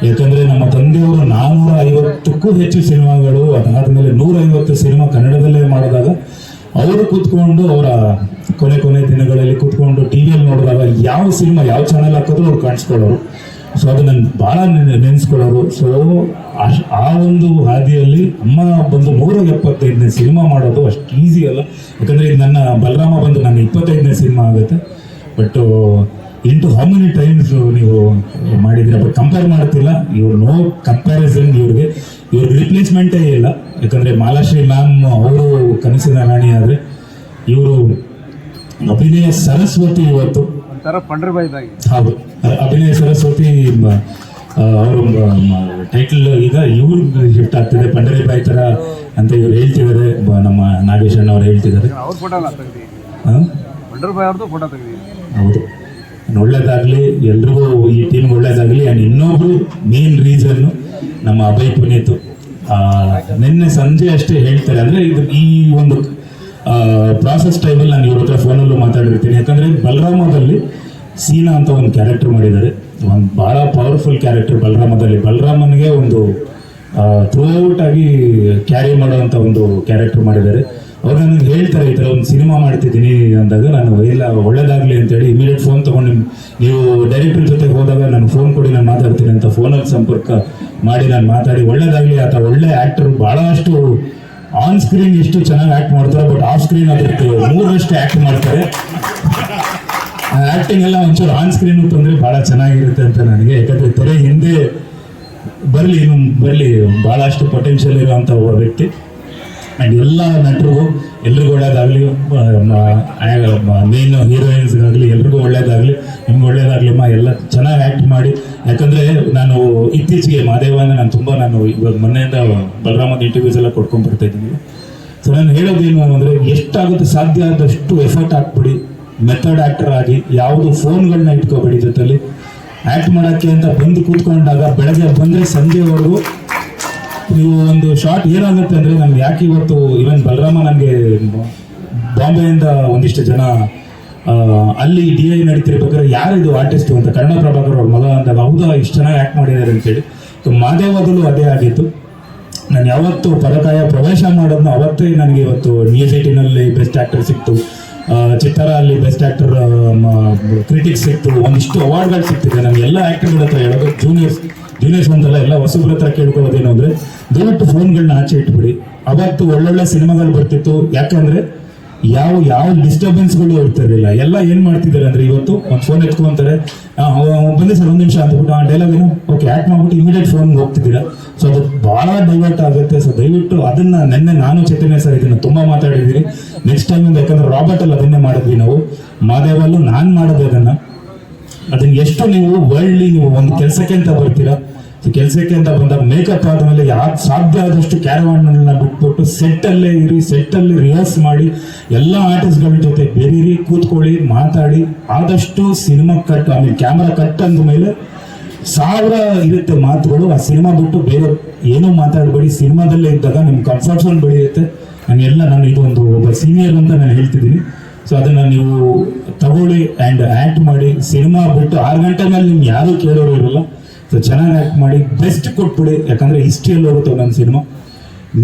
ಯಾಕಂದ್ರೆ ನಮ್ಮ ತಂದೆಯವರು 450ಕ್ಕೂ ಹೆಚ್ಚು ಸಿನಿಮಾಗಳು, ಅದಾದ್ಮೇಲೆ 150 ಸಿನಿಮಾ ಕನ್ನಡದಲ್ಲೇ ಮಾಡಿದಾಗ ಅವರು ಕೂತ್ಕೊಂಡು ಅವರ ಕೊನೆ ದಿನಗಳಲ್ಲಿ ಕೂತ್ಕೊಂಡು ಟಿವಿಯಲ್ಲಿ ನೋಡಿದಾಗ ಯಾವ ಸಿನಿಮಾ ಯಾವ ಚಾನೆಲ್ ಹಾಕಿದ್ರು ಅವ್ರು ಕಾಣಿಸ್ಕೊಳ್ಳೋರು. ಸೊ ಅದು ನನ್ಗೆ ಭಾಳ ನೆನೆಸ್ಕೊಳ್ಳೋರು. ಸೊ ಆ ಒಂದು ಹಾದಿಯಲ್ಲಿ ಅಮ್ಮ ಬಂದು 175ನೇ ಸಿನಿಮಾ ಮಾಡೋದು ಅಷ್ಟು ಈಸಿ ಅಲ್ಲ. ಯಾಕಂದರೆ ಇದು ನನ್ನ ಬಲರಾಮ ಬಂದು ನನ್ನ 25ನೇ ಸಿನಿಮಾ ಆಗುತ್ತೆ. But into how many times ನೀವು ಮಾಡಿದ್ರೆ, ಬಟ್ ಕಂಪೇರ್ ಮಾಡ್ತಿಲ್ಲ. ಇವ್ರು ನೋ ಕಂಪ್ಯಾರಿಸನ್. ಇವ್ರಿಗೆ ರಿಪ್ಲೇಸ್ಮೆಂಟೇ ಇಲ್ಲ. ಯಾಕಂದರೆ ಮಾಲಾಶ್ರೀ ಮ್ಯಾಮ್ ಅವರು ಕನಸಿನ ರಾಣಿ ಆದರೆ, ಇವರು ಅಭಿನಯ ಸರಸ್ವತಿ. ಇವತ್ತು ಹೌದು, ಅಭಿನಯ ಸರಸ್ವತಿ. ಅವರು ಟೈಟಲ್ ಈಗ ಇವ್ರಿಗೆ ಶಿಫ್ಟ್ ಆಗ್ತಿದೆ, ಪಂಡರಿಬಾಯಿ ಥರ ಅಂತ ಇವ್ರು ಹೇಳ್ತಿದ್ದಾರೆ. ನಮ್ಮ ನಾಗೇಶ್ ಅಣ್ಣ ಅವ್ರು ಹೇಳ್ತಿದ್ದಾರೆ. ಹೌದು, ಒಳ್ಳೇದಾಗಲಿ ಎಲ್ರಿಗೂ, ಈ ಟೀಮ್ಗೆ ಒಳ್ಳೇದಾಗಲಿ. ಆ್ಯಂಡ್ ಇನ್ನೊಬ್ರು ಮೇನ್ ರೀಸನ್ನು ನಮ್ಮ ಅಭಯ್ ಪುನೀತ್. ನಿನ್ನೆ ಸಂಜೆ ಅಷ್ಟೇ ಹೇಳ್ತಾರೆ. ಅಂದರೆ ಈ ಒಂದು ಪ್ರಾಸೆಸ್ ಟೈಮಲ್ಲಿ ನಾನು ಇವ್ರ ಹತ್ರ ಫೋನಲ್ಲೂ ಮಾತಾಡಿರ್ತೀನಿ. ಯಾಕಂದರೆ ಬಲರಾಮದಲ್ಲಿ ಸೀನಾ ಅಂತ ಒಂದು ಕ್ಯಾರೆಕ್ಟರ್ ಮಾಡಿದ್ದಾರೆ. ಒಂದು ಭಾಳ ಪವರ್ಫುಲ್ ಕ್ಯಾರೆಕ್ಟರ್ ಬಲರಾಮದಲ್ಲಿ. ಬಲರಾಮನಿಗೆ ಒಂದು ಥ್ರೂಔಟ್ ಆಗಿ ಕ್ಯಾರಿ ಮಾಡೋವಂಥ ಒಂದು ಕ್ಯಾರೆಕ್ಟರ್ ಮಾಡಿದ್ದಾರೆ. ಅವ್ರು ನನಗೆ ಹೇಳ್ತಾರೆ, ಈ ಥರ ಒಂದು ಸಿನಿಮಾ ಮಾಡ್ತಿದ್ದೀನಿ ಅಂದಾಗ, ನಾನು ಇಲ್ಲ ಒಳ್ಳೇದಾಗಲಿ ಅಂತೇಳಿ ಇಮಿಡಿಯೇಟ್ ಫೋನ್ ತೊಗೊಂಡು, ನೀವು ಡೈರೆಕ್ಟರ್ ಜೊತೆಗೆ ಹೋದಾಗ ನಾನು ಫೋನ್ ಕೊಡಿ, ನಾನು ಮಾತಾಡ್ತೀನಿ ಅಂತ ಫೋನಲ್ಲಿ ಸಂಪರ್ಕ ಮಾಡಿ ನಾನು ಮಾತಾಡಿ, ಒಳ್ಳೇದಾಗಲಿ. ಆತ ಒಳ್ಳೆ ಆ್ಯಕ್ಟರ್, ಭಾಳಷ್ಟು ಆನ್ ಸ್ಕ್ರೀನ್ ಎಷ್ಟು ಚೆನ್ನಾಗಿ ಆ್ಯಕ್ಟ್ ಮಾಡ್ತಾರೆ, ಬಟ್ ಆಫ್ ಸ್ಕ್ರೀನ್ ಅದಕ್ಕೆ 3ರಷ್ಟು ಆ್ಯಕ್ಟ್ ಮಾಡ್ತಾರೆ. ಆ್ಯಕ್ಟಿಂಗ್ ಎಲ್ಲ ಒಂಚೂರು ಆನ್ ಸ್ಕ್ರೀನು ತಂದರೆ ಭಾಳ ಚೆನ್ನಾಗಿರುತ್ತೆ ಅಂತ ನನಗೆ. ಯಾಕಂದರೆ ತೆರೆ ಹಿಂದೆ ಬರಲಿ ಭಾಳಷ್ಟು ಪೊಟೆನ್ಷಿಯಲ್ ಇರುವಂಥ ಒಬ್ಬ ವ್ಯಕ್ತಿ. ಆ್ಯಂಡ್ ಎಲ್ಲ ನಟರಿಗೂ ಎಲ್ರಿಗೂ ಒಳ್ಳೇದಾಗಲಿ, ಮೇನ್ ಹೀರೋಯಿನ್ಸ್ಗಾಗಲಿ ಎಲ್ರಿಗೂ ಒಳ್ಳೇದಾಗಲಿ. ನಿಮ್ಗೆ ಒಳ್ಳೇದಾಗಲಿಮ್ಮ, ಎಲ್ಲ ಚೆನ್ನಾಗಿ ಆ್ಯಕ್ಟ್ ಮಾಡಿ. ಯಾಕಂದರೆ ನಾನು ಇತ್ತೀಚೆಗೆ ಮಾದೇವನ ನಾನು ಇವಾಗ ಮೊನ್ನೆಯಿಂದ ಬಲರಾಮದ ಇಂಟರ್ವ್ಯೂಸ್ ಎಲ್ಲ ಕೊಡ್ಕೊಂಡು ಬರ್ತಾ ಇದ್ದೀನಿ. ಸೊ ನಾನು ಹೇಳೋದೇನು ಅಂದರೆ, ಎಷ್ಟಾಗುತ್ತೆ ಸಾಧ್ಯ ಆದಷ್ಟು ಎಫರ್ಟ್ ಹಾಕ್ಬಿಡಿ. ಮೆಥಡ್ ಆ್ಯಕ್ಟರ್ ಆಗಿ, ಯಾವುದು ಫೋನ್ಗಳನ್ನ ಇಟ್ಕೋಬೇಡಿ ಜೊತೆಲಿ. ಆ್ಯಕ್ಟ್ ಮಾಡೋಕ್ಕೆ ಅಂತ ಬಂದು ಕೂತ್ಕೊಂಡಾಗ ಬೆಳಗ್ಗೆ ಬಂದರೆ ಸಂಜೆವರೆಗೂ ನೀವು ಒಂದು ಶಾರ್ಟ್ ಏನಾಗುತ್ತೆ ಅಂದರೆ, ನಮ್ಗೆ ಯಾಕೆ ಇವತ್ತು ಇವನ್ ಬಲರಾಮ ನನಗೆ ಬಾಂಬೆಯಿಂದ ಒಂದಿಷ್ಟು ಜನ ಅಲ್ಲಿ DI ನಡೀತಿರ್ಬೇಕಾದ್ರೆ, ಯಾರಿದು ಆರ್ಟಿಸ್ಟು ಅಂತ ಕನ್ನಡ ಪ್ರಭಾಕರ್ ಅವ್ರ ಮಗ ಅಂದಾಗ, ಹೌದಾ ಇಷ್ಟು ಚೆನ್ನಾಗಿ ಆ್ಯಕ್ಟ್ ಮಾಡಿದ್ದಾರೆ ಅಂತೇಳಿ. ಮಾದೇವದಲ್ಲೂ ಅದೇ ಆಗಿತ್ತು. ನಾನು ಯಾವತ್ತು ಪರಕಾಯ ಪ್ರವೇಶ ಮಾಡೋದನ್ನ ಅವತ್ತೇ ನನಗೆ ಇವತ್ತು ನ್ಯೂಸ್ 18ನಲ್ಲಿ ಬೆಸ್ಟ್ ಆ್ಯಕ್ಟರ್ ಸಿಕ್ತು, ಚಿತ್ತಾರ ಅಲ್ಲಿ ಬೆಸ್ಟ್ ಆ್ಯಕ್ಟರ್ ಕ್ರಿಟಿಕ್ಸ್ ಸಿಕ್ತು, ಒಂದಿಷ್ಟು ಅವಾರ್ಡ್ಗಳು ಸಿಗ್ತಿದೆ. ನಾನು ಎಲ್ಲ ಆ್ಯಕ್ಟರ್ಗಳ ಹತ್ರ ಹೇಳೋದು, ಜೂನಿಯರ್ಸ್ ಅಂತಲ್ಲ, ಎಲ್ಲ ಹೊಸಬ್ರ ಹತ್ರ ಕೇಳ್ಕೊಳ್ಳೋದೇನು ಅಂದರೆ, ದಯವಿಟ್ಟು ಫೋನ್ಗಳನ್ನ ಆಚೆ ಇಟ್ಬಿಡಿ. ಅವತ್ತು ಒಳ್ಳೊಳ್ಳೆ ಸಿನಿಮಾಗಳು ಬರ್ತಿತ್ತು. ಯಾಕಂದರೆ ಯಾವ ಡಿಸ್ಟರ್ಬೆನ್ಸ್ಗಳು ಇರ್ತಿರಲಿಲ್ಲ. ಎಲ್ಲ ಏನು ಮಾಡ್ತಿದ್ದಾರೆ ಅಂದರೆ, ಇವತ್ತು ಒಂದು ಫೋನ್ ಎತ್ಕೊಂತಾರೆ, ಬಂದೆ ಸರ್ ಒಂದು ನಿಮಿಷ ಅಂದ್ಬಿಟ್ಟು ಆ ಡೈಲಾಗ್ ಏನು ಓಕೆ ಆ್ಯಕ್ಟ್ ಮಾಡ್ಬಿಟ್ಟು ಇಮಿಡಿಯೇಟ್ ಫೋನ್ಗೆ ಹೋಗ್ತಿದ್ದೀರಾ. ಸೊ ಅದು ಭಾಳ ಡೈವರ್ಟ್ ಆಗುತ್ತೆ. ಸೊ ದಯವಿಟ್ಟು ಅದನ್ನು ನೆನ್ನೆ ನಾನು ಚೈತನ್ಯ ಸರ್ ಇದನ್ನು ತುಂಬ ಮಾತಾಡಿದ್ದೀನಿ. ನೆಕ್ಸ್ಟ್ ಟೈಮಿಂದ, ಯಾಕಂದರೆ ರಾಬರ್ಟಲ್ಲಿ ಅದನ್ನೇ ಮಾಡಿದ್ವಿ ನಾವು, ಮಾದೇವಲ್ಲೂ ನಾನು ಮಾಡೋದು ಅದನ್ನು ಎಷ್ಟು ನೀವು ವರ್ಲ್ಡ್ಲಿ ನೀವು ಒಂದು ಕೆಲಸಕ್ಕೆ ಅಂತ ಬರ್ತೀರಾ. ಕೆಲಸಕ್ಕೆ ಅಂತ ಬಂದಾಗ ಮೇಕಪ್ ಆದಮೇಲೆ ಸಾಧ್ಯ ಆದಷ್ಟು ಕ್ಯಾರವಾನ್ನ ಬಿಟ್ಬಿಟ್ಟು ಸೆಟ್ಟಲ್ಲೇ ಇರಿ, ಸೆಟ್ಟಲ್ಲಿ ರಿಹರ್ಸ್ ಮಾಡಿ, ಎಲ್ಲ ಆರ್ಟಿಸ್ಟ್ಗಳ ಜೊತೆ ಬೆರೀರಿ, ಕೂತ್ಕೊಳ್ಳಿ, ಮಾತಾಡಿ. ಆದಷ್ಟು ಸಿನಿಮಾ ಕಟ್, ಆಮೇಲೆ ಕ್ಯಾಮ್ರಾ ಕಟ್ ಅಂದಮೇಲೆ 1000 ಇರುತ್ತೆ ಮಾತುಗಳು. ಆ ಸಿನಿಮಾ ಬಿಟ್ಟು ಬೇರೆ ಏನೂ ಮಾತಾಡಬೇಡಿ. ಸಿನಿಮಾದಲ್ಲೇ ಇದ್ದಾಗ ನಿಮ್ಮ ಕಂಫರ್ಟ್ ಝೋನ್ ಬೆಳೆಯುತ್ತೆ. ನಾನು ಇದೊಂದು ಒಬ್ಬ ಸೀನಿಯರ್ ಅಂತ ನಾನು ಹೇಳ್ತಿದ್ದೀನಿ. ಸೊ ಅದನ್ನು ನೀವು ತಗೊಳ್ಳಿ ಆ್ಯಂಡ್ ಆ್ಯಕ್ಟ್ ಮಾಡಿ. ಸಿನಿಮಾ ಬಿಟ್ಟು 6 ಗಂಟೆ ಮೇಲೆ ನಿಮ್ಗೆ ಯಾರೂ ಕೇಳೋರು ಇರಲ್ಲ. ಸೊ ಚೆನ್ನಾಗಿ ಆ್ಯಕ್ಟ್ ಮಾಡಿ, ಬೆಸ್ಟ್ ಕೊಟ್ಬಿಡಿ. ಯಾಕಂದರೆ ಹಿಸ್ಟ್ರಿಯಲ್ಲಿ ಹೋಗುತ್ತೆ ನನ್ನ ಸಿನಿಮಾ.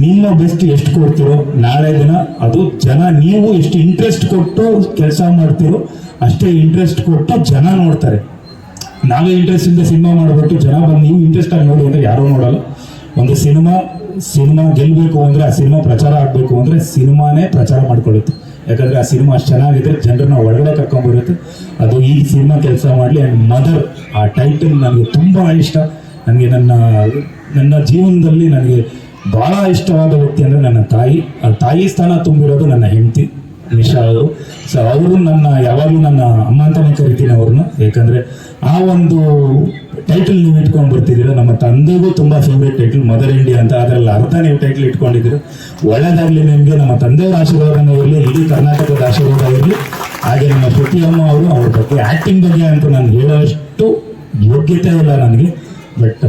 ನಿಮ್ಮ ಬೆಸ್ಟ್ ಎಷ್ಟು ಕೊಡ್ತೀರೋ ನಾಳೆ ದಿನ ಅದು ಜನ, ನೀವು ಎಷ್ಟು ಇಂಟ್ರೆಸ್ಟ್ ಕೊಟ್ಟು ಕೆಲಸ ಮಾಡ್ತೀರೋ ಅಷ್ಟೇ ಇಂಟ್ರೆಸ್ಟ್ ಕೊಟ್ಟು ಜನ ನೋಡ್ತಾರೆ. ನಾವೇ ಇಂಟ್ರೆಸ್ಟ್ ಇಂದ ಸಿನಿಮಾ ಮಾಡಿಬಿಟ್ಟು ಜನ ಬಂದು ನೀವು ಇಂಟ್ರೆಸ್ಟ್ ಆಗಿ ನೋಡಿ ಅಂದರೆ ಯಾರೂ ನೋಡಲ್ಲ. ಒಂದು ಸಿನಿಮಾ ಗೆಲ್ಲಬೇಕು ಅಂದರೆ, ಆ ಸಿನಿಮಾ ಪ್ರಚಾರ ಆಗಬೇಕು ಅಂದರೆ ಸಿನಿಮಾನೇ ಪ್ರಚಾರ ಮಾಡ್ಕೊಳ್ಳುತ್ತೆ. ಯಾಕಂದರೆ ಆ ಸಿನಿಮಾ ಅಷ್ಟು ಚೆನ್ನಾಗಿದ್ರೆ ಜನರನ್ನ ಒಳಗಡೆ ಕರ್ಕೊಂಡ್ಬರುತ್ತೆ. ಅದು ಈ ಸಿನಿಮಾ ಕೆಲಸ ಮಾಡಲಿ. ಆ್ಯಂಡ್ ಮದರ್ ಆ ಟೈಟಲ್ ನನಗೆ ತುಂಬ ಇಷ್ಟ. ನನಗೆ ನನ್ನ ಜೀವನದಲ್ಲಿ ನನಗೆ ಭಾಳ ಇಷ್ಟವಾದ ವ್ಯಕ್ತಿ ಅಂದರೆ ನನ್ನ ತಾಯಿ. ಆ ತಾಯಿ ಸ್ಥಾನ ತುಂಬಿರೋದು ನನ್ನ ಹೆಂಡತಿ ನಿಶಾ ಅವರು. ಸೊ ಅವರು ಯಾವಾಗಲೂ ನನ್ನ ಅಮ್ಮ ಅಂತಲೇ ಕರಿತೀನಿ ಅವ್ರನ್ನ. ಯಾಕಂದರೆ ಆ ಒಂದು ಟೈಟಲ್ ನೀವು ಇಟ್ಕೊಂಡು ಬರ್ತಿದ್ದೀರ. ನಮ್ಮ ತಂದೆಗೂ ತುಂಬ ಫೇವ್ರೇಟ್ ಟೈಟಲ್ ಮದರ್ ಇಂಡಿಯಾ ಅಂತ. ಅದರಲ್ಲಿ ಅರ್ಧ ನೀವು ಟೈಟಲ್ ಇಟ್ಕೊಂಡಿದ್ದೀರ. ಒಳ್ಳೆಯದಾಗಲಿ ನಿಮಗೆ. ನಮ್ಮ ತಂದೆಯವರ ಆಶೀರ್ವಾದನೂ ಇರಲಿ, ಇಡೀ ಕರ್ನಾಟಕದ ಆಶೀರ್ವಾದ ಇರಲಿ. ಹಾಗೆ ನಮ್ಮ ಶ್ರುತಿ ಅಮ್ಮ ಅವರು, ಅವ್ರ ಬಗ್ಗೆ ಆ್ಯಕ್ಟಿಂಗ್ ಬಗ್ಗೆ ಅಂತೂ ನಾನು ಹೇಳೋಷ್ಟು ಯೋಗ್ಯತೆ ಇಲ್ಲ ನನಗೆ. ಬಟ್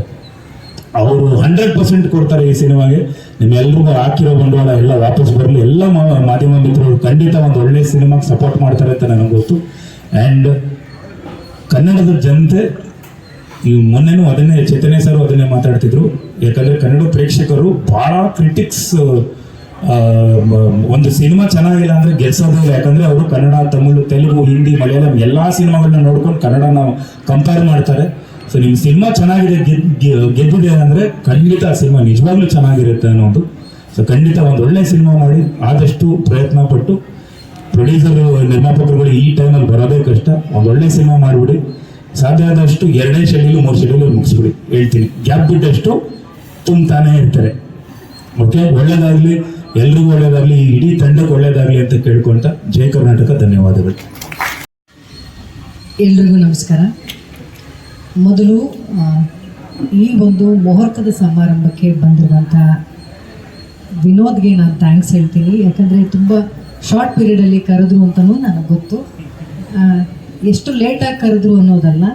ಅವರು 100% ಕೊಡ್ತಾರೆ ಈ ಸಿನಿಮಾಗೆ. ನಿಮ್ಮೆಲ್ರಿಗೂ ಹಾಕಿರೋ ಬಂಡವಾಳ ಎಲ್ಲ ವಾಪಸ್ ಬರಲಿ. ಎಲ್ಲ ಮಾಧ್ಯಮ ಮಿತ್ರರು ಖಂಡಿತ ಒಂದು ಒಳ್ಳೆ ಸಿನಿಮಾಗೆ ಸಪೋರ್ಟ್ ಮಾಡ್ತಾರೆ ಅಂತ ನನಗೆ ಗೊತ್ತು. ಆ್ಯಂಡ್ ಕನ್ನಡದ ಜನತೆ ಈ ಮೊನ್ನೆನೂ ಚೇತನೆ ಸರ್ ಅದನ್ನೇ ಮಾತಾಡ್ತಿದ್ರು. ಯಾಕಂದರೆ ಕನ್ನಡ ಪ್ರೇಕ್ಷಕರು ಭಾಳ ಕ್ರಿಟಿಕ್ಸ್, ಒಂದು ಸಿನಿಮಾ ಚೆನ್ನಾಗಿಲ್ಲ ಅಂದರೆ ಗೆಲ್ಸೋದೇ ಇಲ್ಲ. ಯಾಕಂದರೆ ಅವರು ಕನ್ನಡ, ತಮಿಳು, ತೆಲುಗು, ಹಿಂದಿ, ಮಲಯಾಳಂ ಎಲ್ಲ ಸಿನಿಮಾಗಳನ್ನ ನೋಡ್ಕೊಂಡು ಕನ್ನಡನ ಕಂಪೇರ್ ಮಾಡ್ತಾರೆ. ಸೊ ನಿಮ್ಮ ಸಿನಿಮಾ ಚೆನ್ನಾಗಿದೆ, ಗೆದ್ದಿದೆ ಅಂದರೆ ಖಂಡಿತ ಆ ಸಿನಿಮಾ ನಿಜವಾಗ್ಲೂ ಚೆನ್ನಾಗಿರುತ್ತೆ ಅನ್ನೋದು. ಸೊ ಖಂಡಿತ ಒಂದು ಒಳ್ಳೆ ಸಿನಿಮಾ ಮಾಡಿ, ಆದಷ್ಟು ಪ್ರಯತ್ನ ಪಟ್ಟು ಪ್ರೊಡ್ಯೂಸರು, ನಿರ್ಮಾಪಕರುಗಳು ಈ ಟೈಮಲ್ಲಿ ಬರೋದೇ ಕಷ್ಟ. ಒಂದು ಒಳ್ಳೆ ಸಿನಿಮಾ ಮಾಡಿಬಿಡಿ. ಸಾಧ್ಯ ಆದಷ್ಟು 2 ಶೆಡ್ಯೂಲು 3 ಶೆಡ್ಯೂಲು ಮುಗಿಸ್ಬಿಡಿ. ಹೇಳ್ತೀನಿ, ಗ್ಯಾಪ್ ಬಿಟ್ಟಷ್ಟು ತುಂಬ್ತಾನೇ ಇರ್ತಾರೆ. ಓಕೆ, ಒಳ್ಳೇದಾಗಲಿ, ಎಲ್ರಿಗೂ ಒಳ್ಳೇದಾಗಲಿ, ಇಡೀ ತಂಡಕ್ಕೆ ಒಳ್ಳೇದಾಗಲಿ ಅಂತ ಕೇಳ್ಕೊಂತ ಜೈ ಕರ್ನಾಟಕ. ಧನ್ಯವಾದಗಳು. ಎಲ್ರಿಗೂ ನಮಸ್ಕಾರ. ಮೊದಲು ಈ ಒಂದು ಮುಹೂರ್ತದ ಸಮಾರಂಭಕ್ಕೆ ಬಂದಿರುವಂಥ ವಿನೋದ್ಗೆ ನಾನು ಥ್ಯಾಂಕ್ಸ್ ಹೇಳ್ತೀನಿ. ಯಾಕಂದರೆ ತುಂಬ ಶಾರ್ಟ್ ಪೀರಿಯಡಲ್ಲಿ ಕರೆದ್ರು ಅಂತಲೂ ನನಗೆ ಗೊತ್ತು. ಎಷ್ಟು ಲೇಟಾಗಿ ಕರೆದ್ರು ಅನ್ನೋದಲ್ಲ,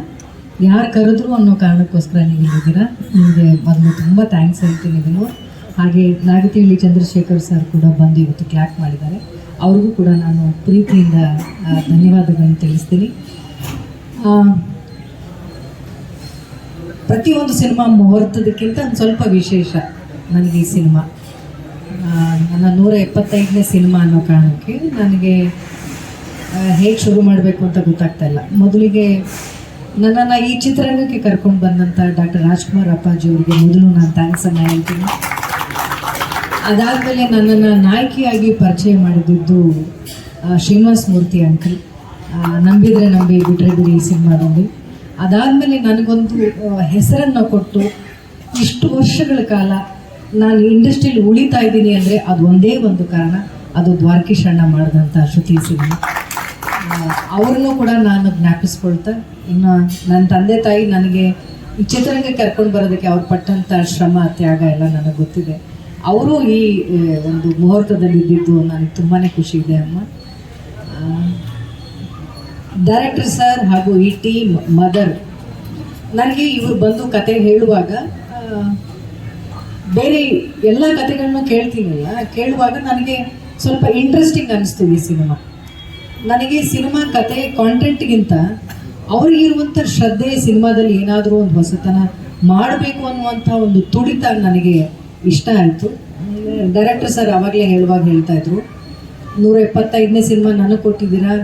ಯಾರು ಕರೆದ್ರು ಅನ್ನೋ ಕಾರಣಕ್ಕೋಸ್ಕರ ನೀವು ಇಲ್ಲಿದ್ದೀರಾ. ನಿಮಗೆ ಮೊದಲು ತುಂಬ ಥ್ಯಾಂಕ್ಸ್ ಹೇಳ್ತೀನಿ ವಿನೋದ್. ಹಾಗೆ ನಾಗತಿಹಳ್ಳಿ ಚಂದ್ರಶೇಖರ್ ಸರ್ ಕೂಡ ಬಂದು ಇವತ್ತು ಕ್ಲಾಪ್ ಮಾಡಿದ್ದಾರೆ. ಅವ್ರಿಗೂ ಕೂಡ ನಾನು ಪ್ರೀತಿಯಿಂದ ಧನ್ಯವಾದಗಳನ್ನು ತಿಳಿಸ್ತೀನಿ. ಪ್ರತಿಯೊಂದು ಸಿನಿಮಾ ಮುಹೂರ್ತದಕ್ಕಿಂತ ಒಂದು ಸ್ವಲ್ಪ ವಿಶೇಷ ನನಗೆ ಈ ಸಿನಿಮಾ. ನನ್ನ 175ನೇ ಸಿನಿಮಾ ಅನ್ನೋ ಕಾರಣಕ್ಕೆ ನನಗೆ ಹೇಗೆ ಶುರು ಮಾಡಬೇಕು ಅಂತ ಗೊತ್ತಾಗ್ತಾ ಇಲ್ಲ. ಮೊದಲಿಗೆ ನನ್ನನ್ನು ಈ ಚಿತ್ರರಂಗಕ್ಕೆ ಕರ್ಕೊಂಡು ಬಂದಂಥ ಡಾಕ್ಟರ್ ರಾಜ್ಕುಮಾರ್ ಅಪ್ಪಾಜಿ ಅವರಿಗೆ ಮೊದಲು ನಾನು ಥ್ಯಾಂಕ್ಸನ್ನು ಹೇಳ್ತೀನಿ. ಅದಾದಮೇಲೆ ನನ್ನನ್ನು ನಾಯಕಿಯಾಗಿ ಪರಿಚಯ ಮಾಡಿದ್ದು ಶ್ರೀನಿವಾಸ ಮೂರ್ತಿ ಅಂಕಲ್. ನಂಬಿದರೆ ನಂಬಿ ಬಿಟ್ಟರೆ ಬಿಡಿ ಈ ಸಿನಿಮಾದಲ್ಲಿ. ಅದಾದಮೇಲೆ ನನಗೊಂದು ಹೆಸರನ್ನು ಕೊಟ್ಟು ಇಷ್ಟು ವರ್ಷಗಳ ಕಾಲ ನಾನು ಇಂಡಸ್ಟ್ರಿಯಲ್ಲಿ ಉಳಿತಾ ಇದ್ದೀನಿ ಅಂದರೆ ಅದು ಒಂದೇ ಒಂದು ಕಾರಣ, ಅದು ದ್ವಾರಕೀಶ್ ಅಣ್ಣ ಮಾಡಿದಂಥ ಶ್ರುತಿ ಸಿನಿಮಾ. ಅವ್ರನ್ನೂ ಕೂಡ ನಾನು ಜ್ಞಾಪಿಸ್ಕೊಳ್ತಾ, ಇನ್ನು ನನ್ನ ತಂದೆ ತಾಯಿ ನನಗೆ ಈ ಚಿತ್ರರಂಗಕ್ಕೆ ಕರ್ಕೊಂಡು ಬರೋದಕ್ಕೆ ಅವ್ರು ಪಟ್ಟಂಥ ಶ್ರಮ, ತ್ಯಾಗ ಎಲ್ಲ ನನಗೆ ಗೊತ್ತಿದೆ. ಅವರು ಈ ಒಂದು ಮುಹೂರ್ತದಲ್ಲಿ ಇದ್ದಿದ್ದು ನನಗೆ ತುಂಬಾ ಖುಷಿ ಇದೆ ಅಮ್ಮ. ಡೈರೆಕ್ಟರ್ ಸರ್ ಹಾಗೂ ಈ ಟೀಮ್, ಮದರ್, ನನಗೆ ಇವರು ಬಂದು ಕತೆ ಹೇಳುವಾಗ ಬೇರೆ ಎಲ್ಲ ಕತೆಗಳನ್ನೂ ಕೇಳುವಾಗ ನನಗೆ ಸ್ವಲ್ಪ ಇಂಟ್ರೆಸ್ಟಿಂಗ್ ಅನ್ನಿಸ್ತು ಈ ಸಿನಿಮಾ. ನನಗೆ ಸಿನಿಮಾ ಕತೆ ಕಾಂಟೆಂಟ್ಗಿಂತ ಅವ್ರಿಗಿರುವಂಥ ಶ್ರದ್ಧೆ, ಸಿನಿಮಾದಲ್ಲಿ ಏನಾದರೂ ಒಂದು ಹೊಸತನ ಮಾಡಬೇಕು ಅನ್ನುವಂಥ ಒಂದು ತುಡಿತ ನನಗೆ ಇಷ್ಟ ಆಯಿತು. ಡೈರೆಕ್ಟರ್ ಸರ್ ಆವಾಗಲೇ ಹೇಳ್ತಾಯಿದ್ರು, 175ನೇ ಸಿನಿಮಾ ನನಗೆ ಕೊಟ್ಟಿದ್ದೀರಾ,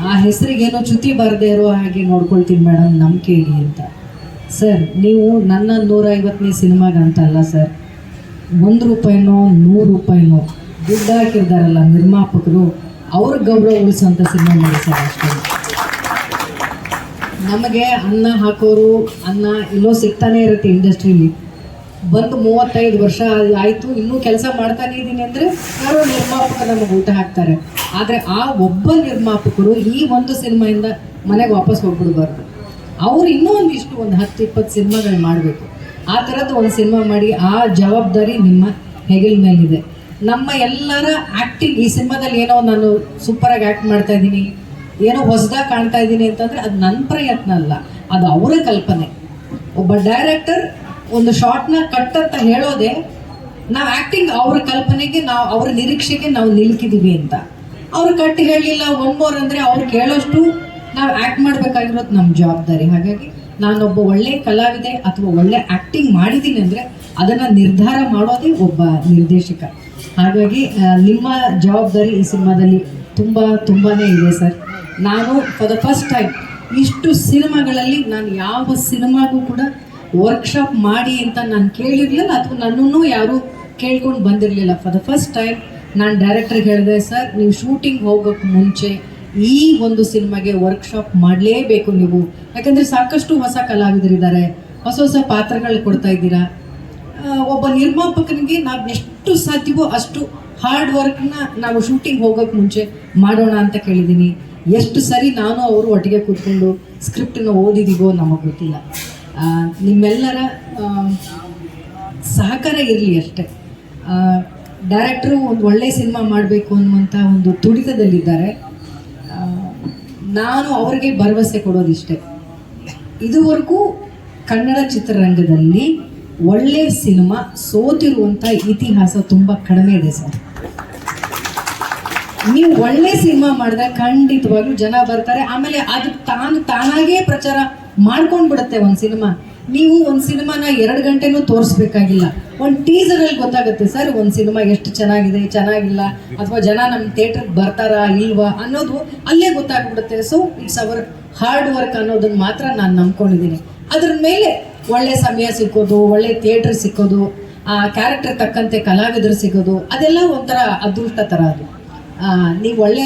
ಆ ಹೆಸರಿಗೇನೋ ಚ್ಯುತಿ ಬರದೇ ಇರೋ ಹಾಗೆ ನೋಡ್ಕೊಳ್ತೀನಿ ಮೇಡಮ್, ನಂಬಿಕೆ ಇಡಿ ಅಂತ. ಸರ್, ನೀವು ನನ್ನ 150ನೇ ಸಿನಿಮಾಗಂತ ಅಲ್ಲ ಸರ್, 1 ರೂಪಾಯಿನೋ 100 ರೂಪಾಯಿನೋ ದುಡ್ಡು ಹಾಕಿರ್ತಾರಲ್ಲ ನಿರ್ಮಾಪಕರು, ಅವ್ರ ಗೌರವ ಉಳಿಸೋಂಥ ಸಿನಿಮಾ ಮಾಡಿ ಸರ್. ಅಷ್ಟೇ. ನಮಗೆ ಅನ್ನ ಹಾಕೋರು ಅನ್ನ ಎಲ್ಲೋ ಸಿಗ್ತಾನೆ ಇರುತ್ತೆ ಇಂಡಸ್ಟ್ರೀಲಿ. ಬಂದು 35 ವರ್ಷ ಆಯಿತು, ಇನ್ನೂ ಕೆಲಸ ಮಾಡ್ತಾನೆ ಇದ್ದೀನಿ ಅಂದರೆ ಯಾರೋ ನಿರ್ಮಾಪಕರು ನಮಗೆ ಊಟ ಹಾಕ್ತಾರೆ. ಆದರೆ ಆ ಒಬ್ಬ ನಿರ್ಮಾಪಕರು ಈ ಒಂದು ಸಿನಿಮಾಯಿಂದ ಮನೆಗೆ ವಾಪಸ್ ಹೋಗ್ಬಿಡ್ಬಾರ್ದು. ಅವ್ರು ಇನ್ನೂ ಒಂದು 10-20 ಸಿನಿಮಾಗಳು ಮಾಡಬೇಕು. ಆ ಥರದ್ದು ಒಂದು ಸಿನಿಮಾ ಮಾಡಿ, ಆ ಜವಾಬ್ದಾರಿ ನಿಮ್ಮ ಹೆಗಲ ಮೇಲಿದೆ. ನಮ್ಮ ಎಲ್ಲರ ಆ್ಯಕ್ಟಿಂಗ್ ಈ ಸಿನಿಮಾದಲ್ಲಿ ಏನೋ ನಾನು ಸೂಪರಾಗಿ ಆ್ಯಕ್ಟ್ ಮಾಡ್ತಾ ಇದ್ದೀನಿ, ಏನೋ ಹೊಸದಾಗಿ ಕಾಣ್ತಾ ಇದ್ದೀನಿ ಅಂತಂದರೆ ಅದು ನನ್ನ ಪ್ರಯತ್ನ ಅಲ್ಲ, ಅದು ಅವರ ಕಲ್ಪನೆ. ಒಬ್ಬ ಡೈರೆಕ್ಟರ್ ಒಂದು ಶಾರ್ಟ್ನ ಕಟ್ ಅಂತ ಹೇಳೋದೆ ನಾವು ಆ್ಯಕ್ಟಿಂಗ್ ಅವ್ರ ಕಲ್ಪನೆಗೆ, ನಾವು ಅವ್ರ ನಿರೀಕ್ಷೆಗೆ ನಾವು ನಿಲ್ಕಿದ್ದೀವಿ ಅಂತ. ಅವ್ರು ಕಟ್ ಹೇಳಿಲ್ಲ, 1 more ಅಂದರೆ ಅವ್ರು ಕೇಳೋಷ್ಟು ನಾವು ಆ್ಯಕ್ಟ್ ಮಾಡಬೇಕಾಗಿರೋದು ನಮ್ಮ ಜವಾಬ್ದಾರಿ. ಹಾಗಾಗಿ ನಾನೊಬ್ಬ ಒಳ್ಳೆ ಕಲಾವಿದೆ ಅಥವಾ ಒಳ್ಳೆ ಆ್ಯಕ್ಟಿಂಗ್ ಮಾಡಿದ್ದೀನಿ ಅಂದರೆ ಅದನ್ನು ನಿರ್ಧಾರ ಮಾಡೋದೇ ಒಬ್ಬ ನಿರ್ದೇಶಕ. ಹಾಗಾಗಿ ನಿಮ್ಮ ಜವಾಬ್ದಾರಿ ಈ ಸಿನಿಮಾದಲ್ಲಿ ತುಂಬಾ ಇದೆ ಸರ್. ನಾನು ಫಾರ್ ದ ಫಸ್ಟ್ ಟೈಮ್ ಇಷ್ಟು ಸಿನಿಮಾಗಳಲ್ಲಿ ನಾನು ಯಾವ ಸಿನಿಮಾಗೂ ಕೂಡ ವರ್ಕ್ಶಾಪ್ ಮಾಡಿ ಅಂತ ನಾನು ಕೇಳಿರಲಿಲ್ಲ, ಅಥವಾ ನನ್ನನ್ನು ಯಾರೂ ಕೇಳ್ಕೊಂಡು ಬಂದಿರಲಿಲ್ಲ. ಫಾರ್ ದ ಫಸ್ಟ್ ಟೈಮ್ ನಾನು ಡೈರೆಕ್ಟರ್ಗೆ ಹೇಳಿದೆ, ಸರ್ ನೀವು ಶೂಟಿಂಗ್ ಹೋಗೋಕ್ಕೆ ಮುಂಚೆ ಈ ಒಂದು ಸಿನಿಮಾಗೆ ವರ್ಕ್ಶಾಪ್ ಮಾಡಲೇಬೇಕು ನೀವು, ಯಾಕಂದರೆ ಸಾಕಷ್ಟು ಹೊಸ ಕಲಾವಿದರಿದ್ದಾರೆ, ಹೊಸ ಹೊಸ ಪಾತ್ರಗಳು ಕೊಡ್ತಾ ಇದ್ದೀರಾ. ಒಬ್ಬ ನಿರ್ಮಾಪಕನಿಗೆ ನಾವು ಎಷ್ಟು ಸಾಧ್ಯವೋ ಅಷ್ಟು ಹಾರ್ಡ್ ವರ್ಕ್ನ ನಾವು ಶೂಟಿಂಗ್ ಹೋಗೋಕ್ಕೆ ಮುಂಚೆ ಮಾಡೋಣ ಅಂತ ಕೇಳಿದ್ದೀನಿ. ಎಷ್ಟು ಸರಿ ನಾನು ಅವರು ಒಟ್ಟಿಗೆ ಕೂತ್ಕೊಂಡು ಸ್ಕ್ರಿಪ್ಟನ್ನು ಓದಿದ್ದೀವೋ ನಮಗೆ ಗೊತ್ತಿಲ್ಲ. ನಿಮ್ಮೆಲ್ಲರ ಸಹಕಾರ ಇರಲಿ ಅಷ್ಟೇ. ಡೈರೆಕ್ಟ್ರು ಒಂದು ಒಳ್ಳೆಯ ಸಿನಿಮಾ ಮಾಡಬೇಕು ಅನ್ನುವಂಥ ಒಂದು ತುಡಿತದಲ್ಲಿದ್ದಾರೆ. ನಾನು ಅವರಿಗೆ ಭರವಸೆ ಕೊಡೋದಿಷ್ಟೇ, ಇದುವರೆಗೂ ಕನ್ನಡ ಚಿತ್ರರಂಗದಲ್ಲಿ ಒಳ್ಳೆಯ ಸಿನಿಮಾ ಸೋತಿರುವಂಥ ಇತಿಹಾಸ ತುಂಬ ಕಡಿಮೆ ಇದೆ ಸರ್. ನೀವು ಒಳ್ಳೆ ಸಿನಿಮಾ ಮಾಡಿದ್ರೆ ಖಂಡಿತವಾಗ್ಲೂ ಜನ ಬರ್ತಾರೆ, ಆಮೇಲೆ ಅದು ತಾನಾಗೇ ಪ್ರಚಾರ ಮಾಡ್ಕೊಂಡು ಬಿಡುತ್ತೆ ಒಂದು ಸಿನಿಮಾ. ನೀವು ಒಂದು ಸಿನಿಮಾನ 2 ಗಂಟೆನೂ ತೋರಿಸ್ಬೇಕಾಗಿಲ್ಲ, ಒಂದು ಟೀಸರಲ್ಲಿ ಗೊತ್ತಾಗುತ್ತೆ ಸರ್ ಒಂದು ಸಿನಿಮಾ ಎಷ್ಟು ಚೆನ್ನಾಗಿದೆ ಚೆನ್ನಾಗಿಲ್ಲ, ಅಥವಾ ಜನ ನಮ್ಮ ಥಿಯೇಟ್ರಿಗೆ ಬರ್ತಾರಾ ಇಲ್ವಾ ಅನ್ನೋದು ಅಲ್ಲೇ ಗೊತ್ತಾಗ್ಬಿಡುತ್ತೆ. So it's hour hard work ಅನ್ನೋದನ್ನ ಮಾತ್ರ ನಾನು ನಂಬ್ಕೊಂಡಿದ್ದೀನಿ. ಅದ್ರ ಮೇಲೆ ಒಳ್ಳೆ ಸಮಯ ಸಿಕ್ಕೋದು, ಒಳ್ಳೆ ಥಿಯೇಟ್ರ್ ಸಿಕ್ಕೋದು, ಆ ಕ್ಯಾರೆಕ್ಟರ್ ತಕ್ಕಂತೆ ಕಲಾವಿದರು ಸಿಗೋದು, ಅದೆಲ್ಲ ಒಂಥರ ಅದೃಷ್ಟ ಥರ. ಅದು ನೀವು ಒಳ್ಳೆ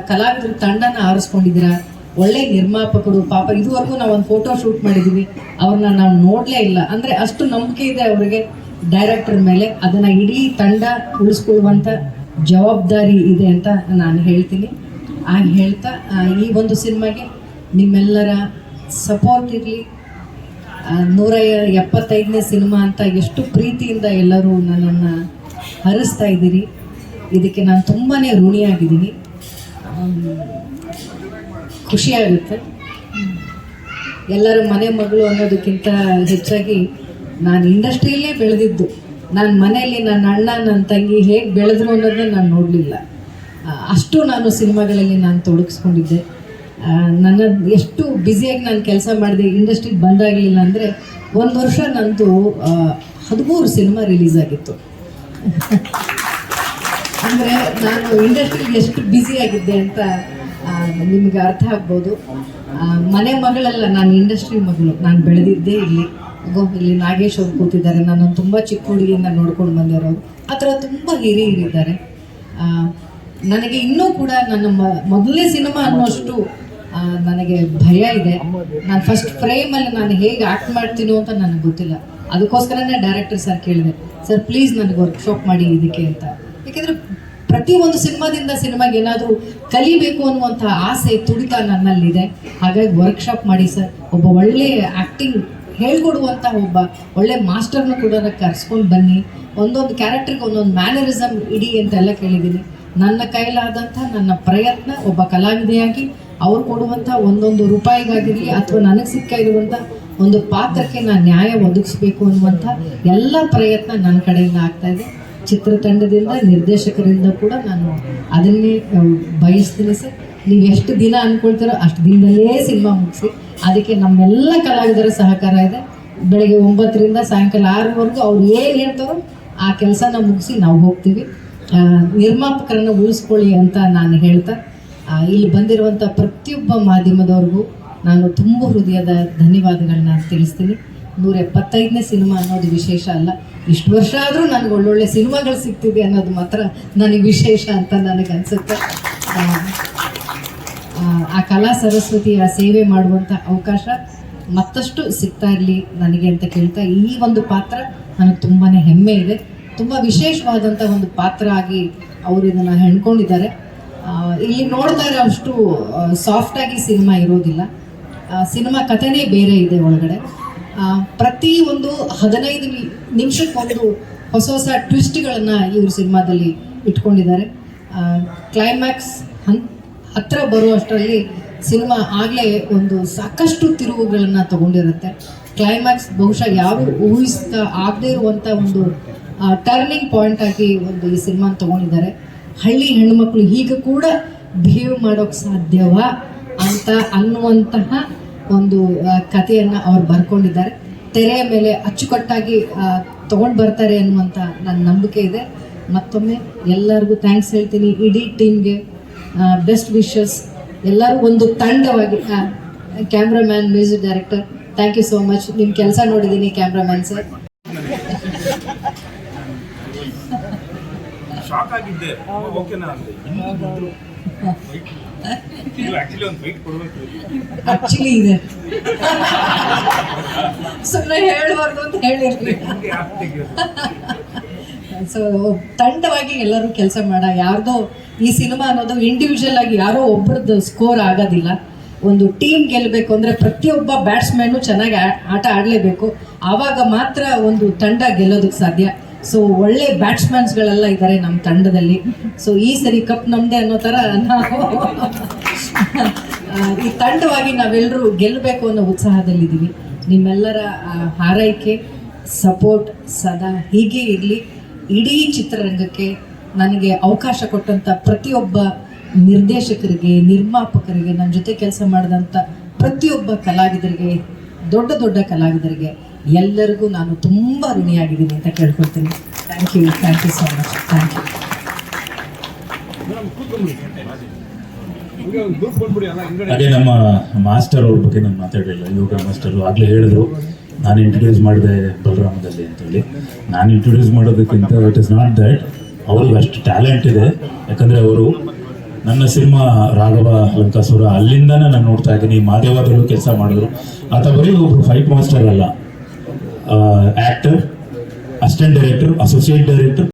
ಕಲಾವಿದರು ತಂಡನ ಆರಿಸ್ಕೊಂಡಿದ್ದೀರಾ, ಒಳ್ಳೆ ನಿರ್ಮಾಪಕರು. ಪಾಪ ಇದುವರೆಗೂ ನಾವು ಒಂದು ಫೋಟೋ ಶೂಟ್ ಮಾಡಿದ್ದೀವಿ, ಅವ್ರನ್ನ ನಾವು ನೋಡಲೇ ಇಲ್ಲ. ಅಂದರೆ ಅಷ್ಟು ನಂಬಿಕೆ ಇದೆ ಅವರಿಗೆ ಡೈರೆಕ್ಟರ್ ಮೇಲೆ. ಅದನ್ನು ಇಡೀ ತಂಡ ಉಳಿಸ್ಕೊಳ್ಳುವಂಥ ಜವಾಬ್ದಾರಿ ಇದೆ ಅಂತ ನಾನು ಹೇಳ್ತೀನಿ. ಹಾಗೆ ಹೇಳ್ತಾ ಈ ಒಂದು ಸಿನಿಮಾಗೆ ನಿಮ್ಮೆಲ್ಲರ ಸಪೋರ್ಟ್ ಇರಲಿ. 175ನೇ ಸಿನಿಮಾ ಅಂತ ಎಷ್ಟು ಪ್ರೀತಿಯಿಂದ ಎಲ್ಲರೂ ನನ್ನನ್ನು ಹರಿಸ್ತಾ ಇದ್ದೀರಿ, ಇದಕ್ಕೆ ನಾನು ತುಂಬಾ ಋಣಿಯಾಗಿದ್ದೀನಿ. ಖುಷಿಯಾಗುತ್ತೆ. ಎಲ್ಲರ ಮನೆ ಮಗಳು ಅನ್ನೋದಕ್ಕಿಂತ ಹೆಚ್ಚಾಗಿ ನಾನು ಇಂಡಸ್ಟ್ರಿಯಲ್ಲೇ ಬೆಳೆದಿದ್ದು. ನಾನು ಮನೆಯಲ್ಲಿ ನನ್ನ ಅಣ್ಣ ನನ್ನ ತಂಗಿ ಹೇಗೆ ಬೆಳೆದ್ರು ಅನ್ನೋದನ್ನ ನಾನು ನೋಡಲಿಲ್ಲ. ಅಷ್ಟು ನಾನು ಸಿನಿಮಾಗಳಲ್ಲಿ ನಾನು ತೊಡಗಿಸ್ಕೊಂಡಿದ್ದೆ. ನನ್ನ ಎಷ್ಟು ಬ್ಯುಸಿಯಾಗಿ ನಾನು ಕೆಲಸ ಮಾಡಿದೆ. ಇಂಡಸ್ಟ್ರಿಗೆ ಬಂದಾಗಲಿಲ್ಲ ಅಂದರೆ 1 ವರ್ಷ ನಂದು 13 ಸಿನಿಮಾ ರಿಲೀಸ್ ಆಗಿತ್ತು. ಅಂದರೆ ನಾನು ಇಂಡಸ್ಟ್ರಿಗೆ ಎಷ್ಟು ಬ್ಯುಸಿಯಾಗಿದ್ದೆ ಅಂತ ನಿಮಗೆ ಅರ್ಥ ಆಗ್ಬೋದು. ಮನೆ ಮಗಳಲ್ಲ, ನಾನು ಇಂಡಸ್ಟ್ರಿ ಮಗಳು. ನಾನು ಬೆಳೆದಿದ್ದೇ ಇಲ್ಲಿ. ಇಲ್ಲಿ ನಾಗೇಶ್ ಅವ್ರು ಕೂತಿದ್ದಾರೆ, ನಾನು ತುಂಬ ಚಿಕ್ಕ ಹುಡುಗಿಯಿಂದ ನೋಡ್ಕೊಂಡು ಬಂದಿರೋರು. ಆ ಥರ ತುಂಬ ಹಿರಿಯರಿದ್ದಾರೆ. ನನಗೆ ಇನ್ನೂ ಕೂಡ ನನ್ನ ಮೊದಲನೇ ಸಿನಿಮಾ ಅನ್ನೋಷ್ಟು ನನಗೆ ಭಯ ಇದೆ. ನಾನು ಫಸ್ಟ್ ಫ್ರೇಮಲ್ಲಿ ನಾನು ಹೇಗೆ ಆ್ಯಕ್ಟ್ ಮಾಡ್ತೀನೋ ಅಂತ ನನಗೆ ಗೊತ್ತಿಲ್ಲ. ಅದಕ್ಕೋಸ್ಕರನೇ ಡೈರೆಕ್ಟರ್ ಸರ್ ಕೇಳಿದೆ, ಸರ್ ಪ್ಲೀಸ್ ನನಗೆ ವರ್ಕ್ಶಾಪ್ ಮಾಡಿ ಇದಕ್ಕೆ ಅಂತ. ಯಾಕೆಂದರೆ ಪ್ರತಿಯೊಂದು ಸಿನಿಮಾಗೆ ಏನಾದರೂ ಕಲಿಬೇಕು ಅನ್ನುವಂಥ ಆಸೆ ತುಡಿತ ನನ್ನಲ್ಲಿದೆ. ಹಾಗಾಗಿ ವರ್ಕ್ಶಾಪ್ ಮಾಡಿ ಸರ್, ಒಬ್ಬ ಒಳ್ಳೆ ಆ್ಯಕ್ಟಿಂಗ್ ಹೇಳ್ಕೊಡುವಂಥ ಒಬ್ಬ ಒಳ್ಳೆ ಮಾಸ್ಟರ್ನ ಕೂಡ ಕರೆಸ್ಕೊಂಡು ಬನ್ನಿ, ಒಂದೊಂದು ಕ್ಯಾರೆಕ್ಟರ್ಗೆ ಒಂದೊಂದು ಮ್ಯಾನರಿಸಮ್ ಇಡಿ ಅಂತೆಲ್ಲ ಕೇಳಿದ್ದೀನಿ. ನನ್ನ ಕೈಲಾದಂಥ ನನ್ನ ಪ್ರಯತ್ನ ಒಬ್ಬ ಕಲಾವಿದೆಯಾಗಿ ಅವ್ರು ಕೊಡುವಂಥ ಒಂದೊಂದು ರೂಪಾಯಿಗಾಗಿರಲಿ ಅಥವಾ ನನಗೆ ಸಿಕ್ಕ ಇರುವಂಥ ಒಂದು ಪಾತ್ರಕ್ಕೆ ನಾನು ನ್ಯಾಯ ಒದಗಿಸ್ಬೇಕು ಅನ್ನುವಂಥ ಎಲ್ಲ ಪ್ರಯತ್ನ ನನ್ನ ಕಡೆಯಿಂದ ಆಗ್ತಾಯಿದೆ. ಚಿತ್ರತಂಡದಿಂದ ನಿರ್ದೇಶಕರಿಂದ ಕೂಡ ನಾನು ಅದನ್ನೇ ಬಯಸ್ತೀನಿ ಸರ್. ನೀವು ಎಷ್ಟು ದಿನ ಅಂದ್ಕೊಳ್ತೀರೋ ಅಷ್ಟು ದಿನದಲ್ಲೇ ಸಿನಿಮಾ ಮುಗಿಸಿ. ಅದಕ್ಕೆ ನಮ್ಮೆಲ್ಲ ಕಲಾವಿದರ ಸಹಕಾರ ಇದೆ. ಬೆಳಗ್ಗೆ 9ರಿಂದ ಸಾಯಂಕಾಲ 6ರವರೆಗೂ ಅವ್ರು ಏನು ಹೇಳ್ತಾರೋ ಆ ಕೆಲಸನ ಮುಗಿಸಿ ನಾವು ಹೋಗ್ತೀವಿ. ನಿರ್ಮಾಪಕರನ್ನು ಉಳಿಸ್ಕೊಳ್ಳಿ ಅಂತ ನಾನು ಹೇಳ್ತಾ ಇಲ್ಲಿ ಬಂದಿರುವಂಥ ಪ್ರತಿಯೊಬ್ಬ ಮಾಧ್ಯಮದವ್ರಿಗೂ ನಾನು ತುಂಬ ಹೃದಯದ ಧನ್ಯವಾದಗಳನ್ನ ತಿಳಿಸ್ತೀನಿ. 175ನೇ ಸಿನಿಮಾ ಅನ್ನೋದು ವಿಶೇಷ ಅಲ್ಲ, ಇಷ್ಟು ವರ್ಷ ಆದರೂ ನನಗೆ ಒಳ್ಳೊಳ್ಳೆ ಸಿನಿಮಾಗಳು ಸಿಗ್ತಿದೆ ಅನ್ನೋದು ಮಾತ್ರ ನನಗೆ ವಿಶೇಷ ಅಂತ ನನಗೆ ಅನಿಸುತ್ತೆ. ಆ ಕಲಾ ಸರಸ್ವತಿಯ ಸೇವೆ ಮಾಡುವಂಥ ಅವಕಾಶ ಮತ್ತಷ್ಟು ಸಿಗ್ತಾ ಇರಲಿ ನನಗೆ ಅಂತ ಕೇಳ್ತಾ, ಈ ಒಂದು ಪಾತ್ರ ನನಗೆ ತುಂಬಾ ಹೆಮ್ಮೆ ಇದೆ. ತುಂಬ ವಿಶೇಷವಾದಂಥ ಒಂದು ಪಾತ್ರ ಆಗಿ ಅವರು ಇದನ್ನು ಹೆಣ್ಕೊಂಡಿದ್ದಾರೆ. ಇಲ್ಲಿ ನೋಡ್ತಾ ಇರೋ ಅಷ್ಟು ಸಾಫ್ಟಾಗಿ ಸಿನಿಮಾ ಇರೋದಿಲ್ಲ. ಸಿನಿಮಾ ಕಥೆನೇ ಬೇರೆ ಇದೆ ಒಳಗಡೆ. ಪ್ರತಿ ಒಂದು 15 ನಿಮಿಷಕ್ಕೊಂದು ಹೊಸ ಹೊಸ ಟ್ವಿಸ್ಟ್ಗಳನ್ನು ಇವರು ಸಿನಿಮಾದಲ್ಲಿ ಇಟ್ಕೊಂಡಿದ್ದಾರೆ. ಕ್ಲೈಮ್ಯಾಕ್ಸ್ ಹತ್ತಿರ ಬರೋ ಅಷ್ಟರಲ್ಲಿ ಸಿನಿಮಾ ಆಗಲೇ ಒಂದು ಸಾಕಷ್ಟು ತಿರುವುಗಳನ್ನು ತಗೊಂಡಿರುತ್ತೆ. ಕ್ಲೈಮ್ಯಾಕ್ಸ್ ಬಹುಶಃ ಯಾರು ಊಹಿಸ್ತಾ ಆಗದೇ ಇರುವಂಥ ಒಂದು ಟರ್ನಿಂಗ್ ಪಾಯಿಂಟ್ ಆಗಿ ಒಂದು ಈ ಸಿನಿಮಾ ತಗೊಂಡಿದ್ದಾರೆ. ಹಳ್ಳಿ ಹೆಣ್ಣುಮಕ್ಕಳು ಹೀಗೆ ಕೂಡ ಬಿಹೇವ್ ಮಾಡೋಕ್ಕೆ ಸಾಧ್ಯವಾ ಅಂತ ಅನ್ನುವಂತಹ ಒಂದು ಕಥೆಯನ್ನು ಅವ್ರು ಬರ್ಕೊಂಡಿದ್ದಾರೆ. ತೆರೆಯ ಮೇಲೆ ಅಚ್ಚುಕಟ್ಟಾಗಿ ತೊಗೊಂಡು ಬರ್ತಾರೆ ಅನ್ನುವಂಥ ನನ್ನ ನಂಬಿಕೆ ಇದೆ. ಮತ್ತೊಮ್ಮೆ ಎಲ್ಲರಿಗೂ ಥ್ಯಾಂಕ್ಸ್ ಹೇಳ್ತೀನಿ. ಇಡೀ ಟೀಮ್ಗೆ ಬೆಸ್ಟ್ ವಿಶಸ್. ಎಲ್ಲರೂ ಒಂದು ತಂಡವಾಗಿ cameraman, music director, thank you so much. ನಿಮ್ಮ ಕೆಲಸ ನೋಡಿದ್ದೀನಿ ಕ್ಯಾಮ್ರಾಮ್ಯಾನ್ ಸರ್. ಶಾಕ್ ಆಗಿದ್ದೆ, ಓಕೆನಾ ಅಂತ. ಆಕ್ಚುಲಿ ಇದೆ, ಸುಮ್ಮನೆ ಹೇಳಬಾರ್ದು ಅಂತ ಹೇಳಿರ್ಲಿ. ಸೊ ತಂಡವಾಗಿ ಎಲ್ಲರೂ ಕೆಲಸ ಯಾರ್ದೋ ಈ ಸಿನಿಮಾ ಅನ್ನೋದು ಇಂಡಿವಿಜುವಲ್ ಆಗಿ ಯಾರೋ ಒಬ್ಬರದ್ದು ಸ್ಕೋರ್ ಆಗೋದಿಲ್ಲ. ಒಂದು ಟೀಮ್ ಗೆಲ್ಲಬೇಕು ಅಂದರೆ ಪ್ರತಿಯೊಬ್ಬ ಬ್ಯಾಟ್ಸ್ಮನ್ನು ಚೆನ್ನಾಗಿ ಆಟ ಆಡಲೇಬೇಕು. ಆವಾಗ ಮಾತ್ರ ಒಂದು ತಂಡ ಗೆಲ್ಲೋದಕ್ಕೆ ಸಾಧ್ಯ. ಸೊ ಒಳ್ಳೆ ಬ್ಯಾಟ್ಸ್ಮನ್ಸ್ಗಳೆಲ್ಲ ಇದ್ದಾರೆ ನಮ್ಮ ತಂಡದಲ್ಲಿ. ಸೊ ಈ ಸರಿ ಕಪ್ ನಮ್ಮದೇ ಅನ್ನೋ ಥರ ನಾವು ಈ ತಂಡವಾಗಿ ನಾವೆಲ್ಲರೂ ಗೆಲ್ಲಬೇಕು ಅನ್ನೋ ಉತ್ಸಾಹದಲ್ಲಿದ್ದೀವಿ. ನಿಮ್ಮೆಲ್ಲರ ಹಾರೈಕೆ, ಸಪೋರ್ಟ್ ಸದಾ ಹೀಗೆ ಇರಲಿ. ಇಡೀ ಚಿತ್ರರಂಗಕ್ಕೆ ನನಗೆ ಅವಕಾಶ ಕೊಟ್ಟಂಥ ಪ್ರತಿಯೊಬ್ಬ ನಿರ್ದೇಶಕರಿಗೆ, ನಿರ್ಮಾಪಕರಿಗೆ, ನನ್ನ ಜೊತೆ ಕೆಲಸ ಮಾಡಿದಂಥ ಪ್ರತಿಯೊಬ್ಬ ಕಲಾವಿದರಿಗೆ, ದೊಡ್ಡ ದೊಡ್ಡ ಕಲಾವಿದರಿಗೆ ಎಲ್ಲರಿಗೂ ನಾನು ತುಂಬ ಋಣಿಯಾಗಿದ್ದೀನಿ ಅಂತ ಕೇಳ್ಕೊಳ್ತೀನಿ. Thank you so much. Thank you. ಅದೇ ನಮ್ಮ ಮಾಸ್ಟರ್ ಅವ್ರ ಬಗ್ಗೆ ನಾನು ಮಾತಾಡಲಿಲ್ಲ. ಯೋಗ ಮಾಸ್ಟರು ಆಗಲೇ ಹೇಳಿದ್ರು, ನಾನು ಇಂಟ್ರೊಡ್ಯೂಸ್ ಮಾಡಿದೆ ಬಲರಾಮದಲ್ಲಿ ಅಂತೇಳಿ. ನಾನು ಇಂಟ್ರೊಡ್ಯೂಸ್ ಮಾಡೋದಕ್ಕಿಂತ ಇಟ್ ಇಸ್ ನಾಟ್ ದ್ಯಾಟ್, ಅವ್ರಿಗೆ ಅಷ್ಟು ಟ್ಯಾಲೆಂಟ್ ಇದೆ. ಯಾಕಂದರೆ ಅವರು ನನ್ನ ಸಿನಿಮಾ ರಾಘವ ಲಂಕಾಸುರ ಅಲ್ಲಿಂದನೇ ನಾನು ನೋಡ್ತಾ ಇದ್ದೀನಿ. ಮಾದೇವದಲ್ಲೂ ಕೆಲಸ ಮಾಡಿದ್ರು. ಆತ ಬರೀ ಒಬ್ಬರು ಫೈಟ್ ಮಾಸ್ಟರ್ ಅಲ್ಲ, actor, assistant director, associate director,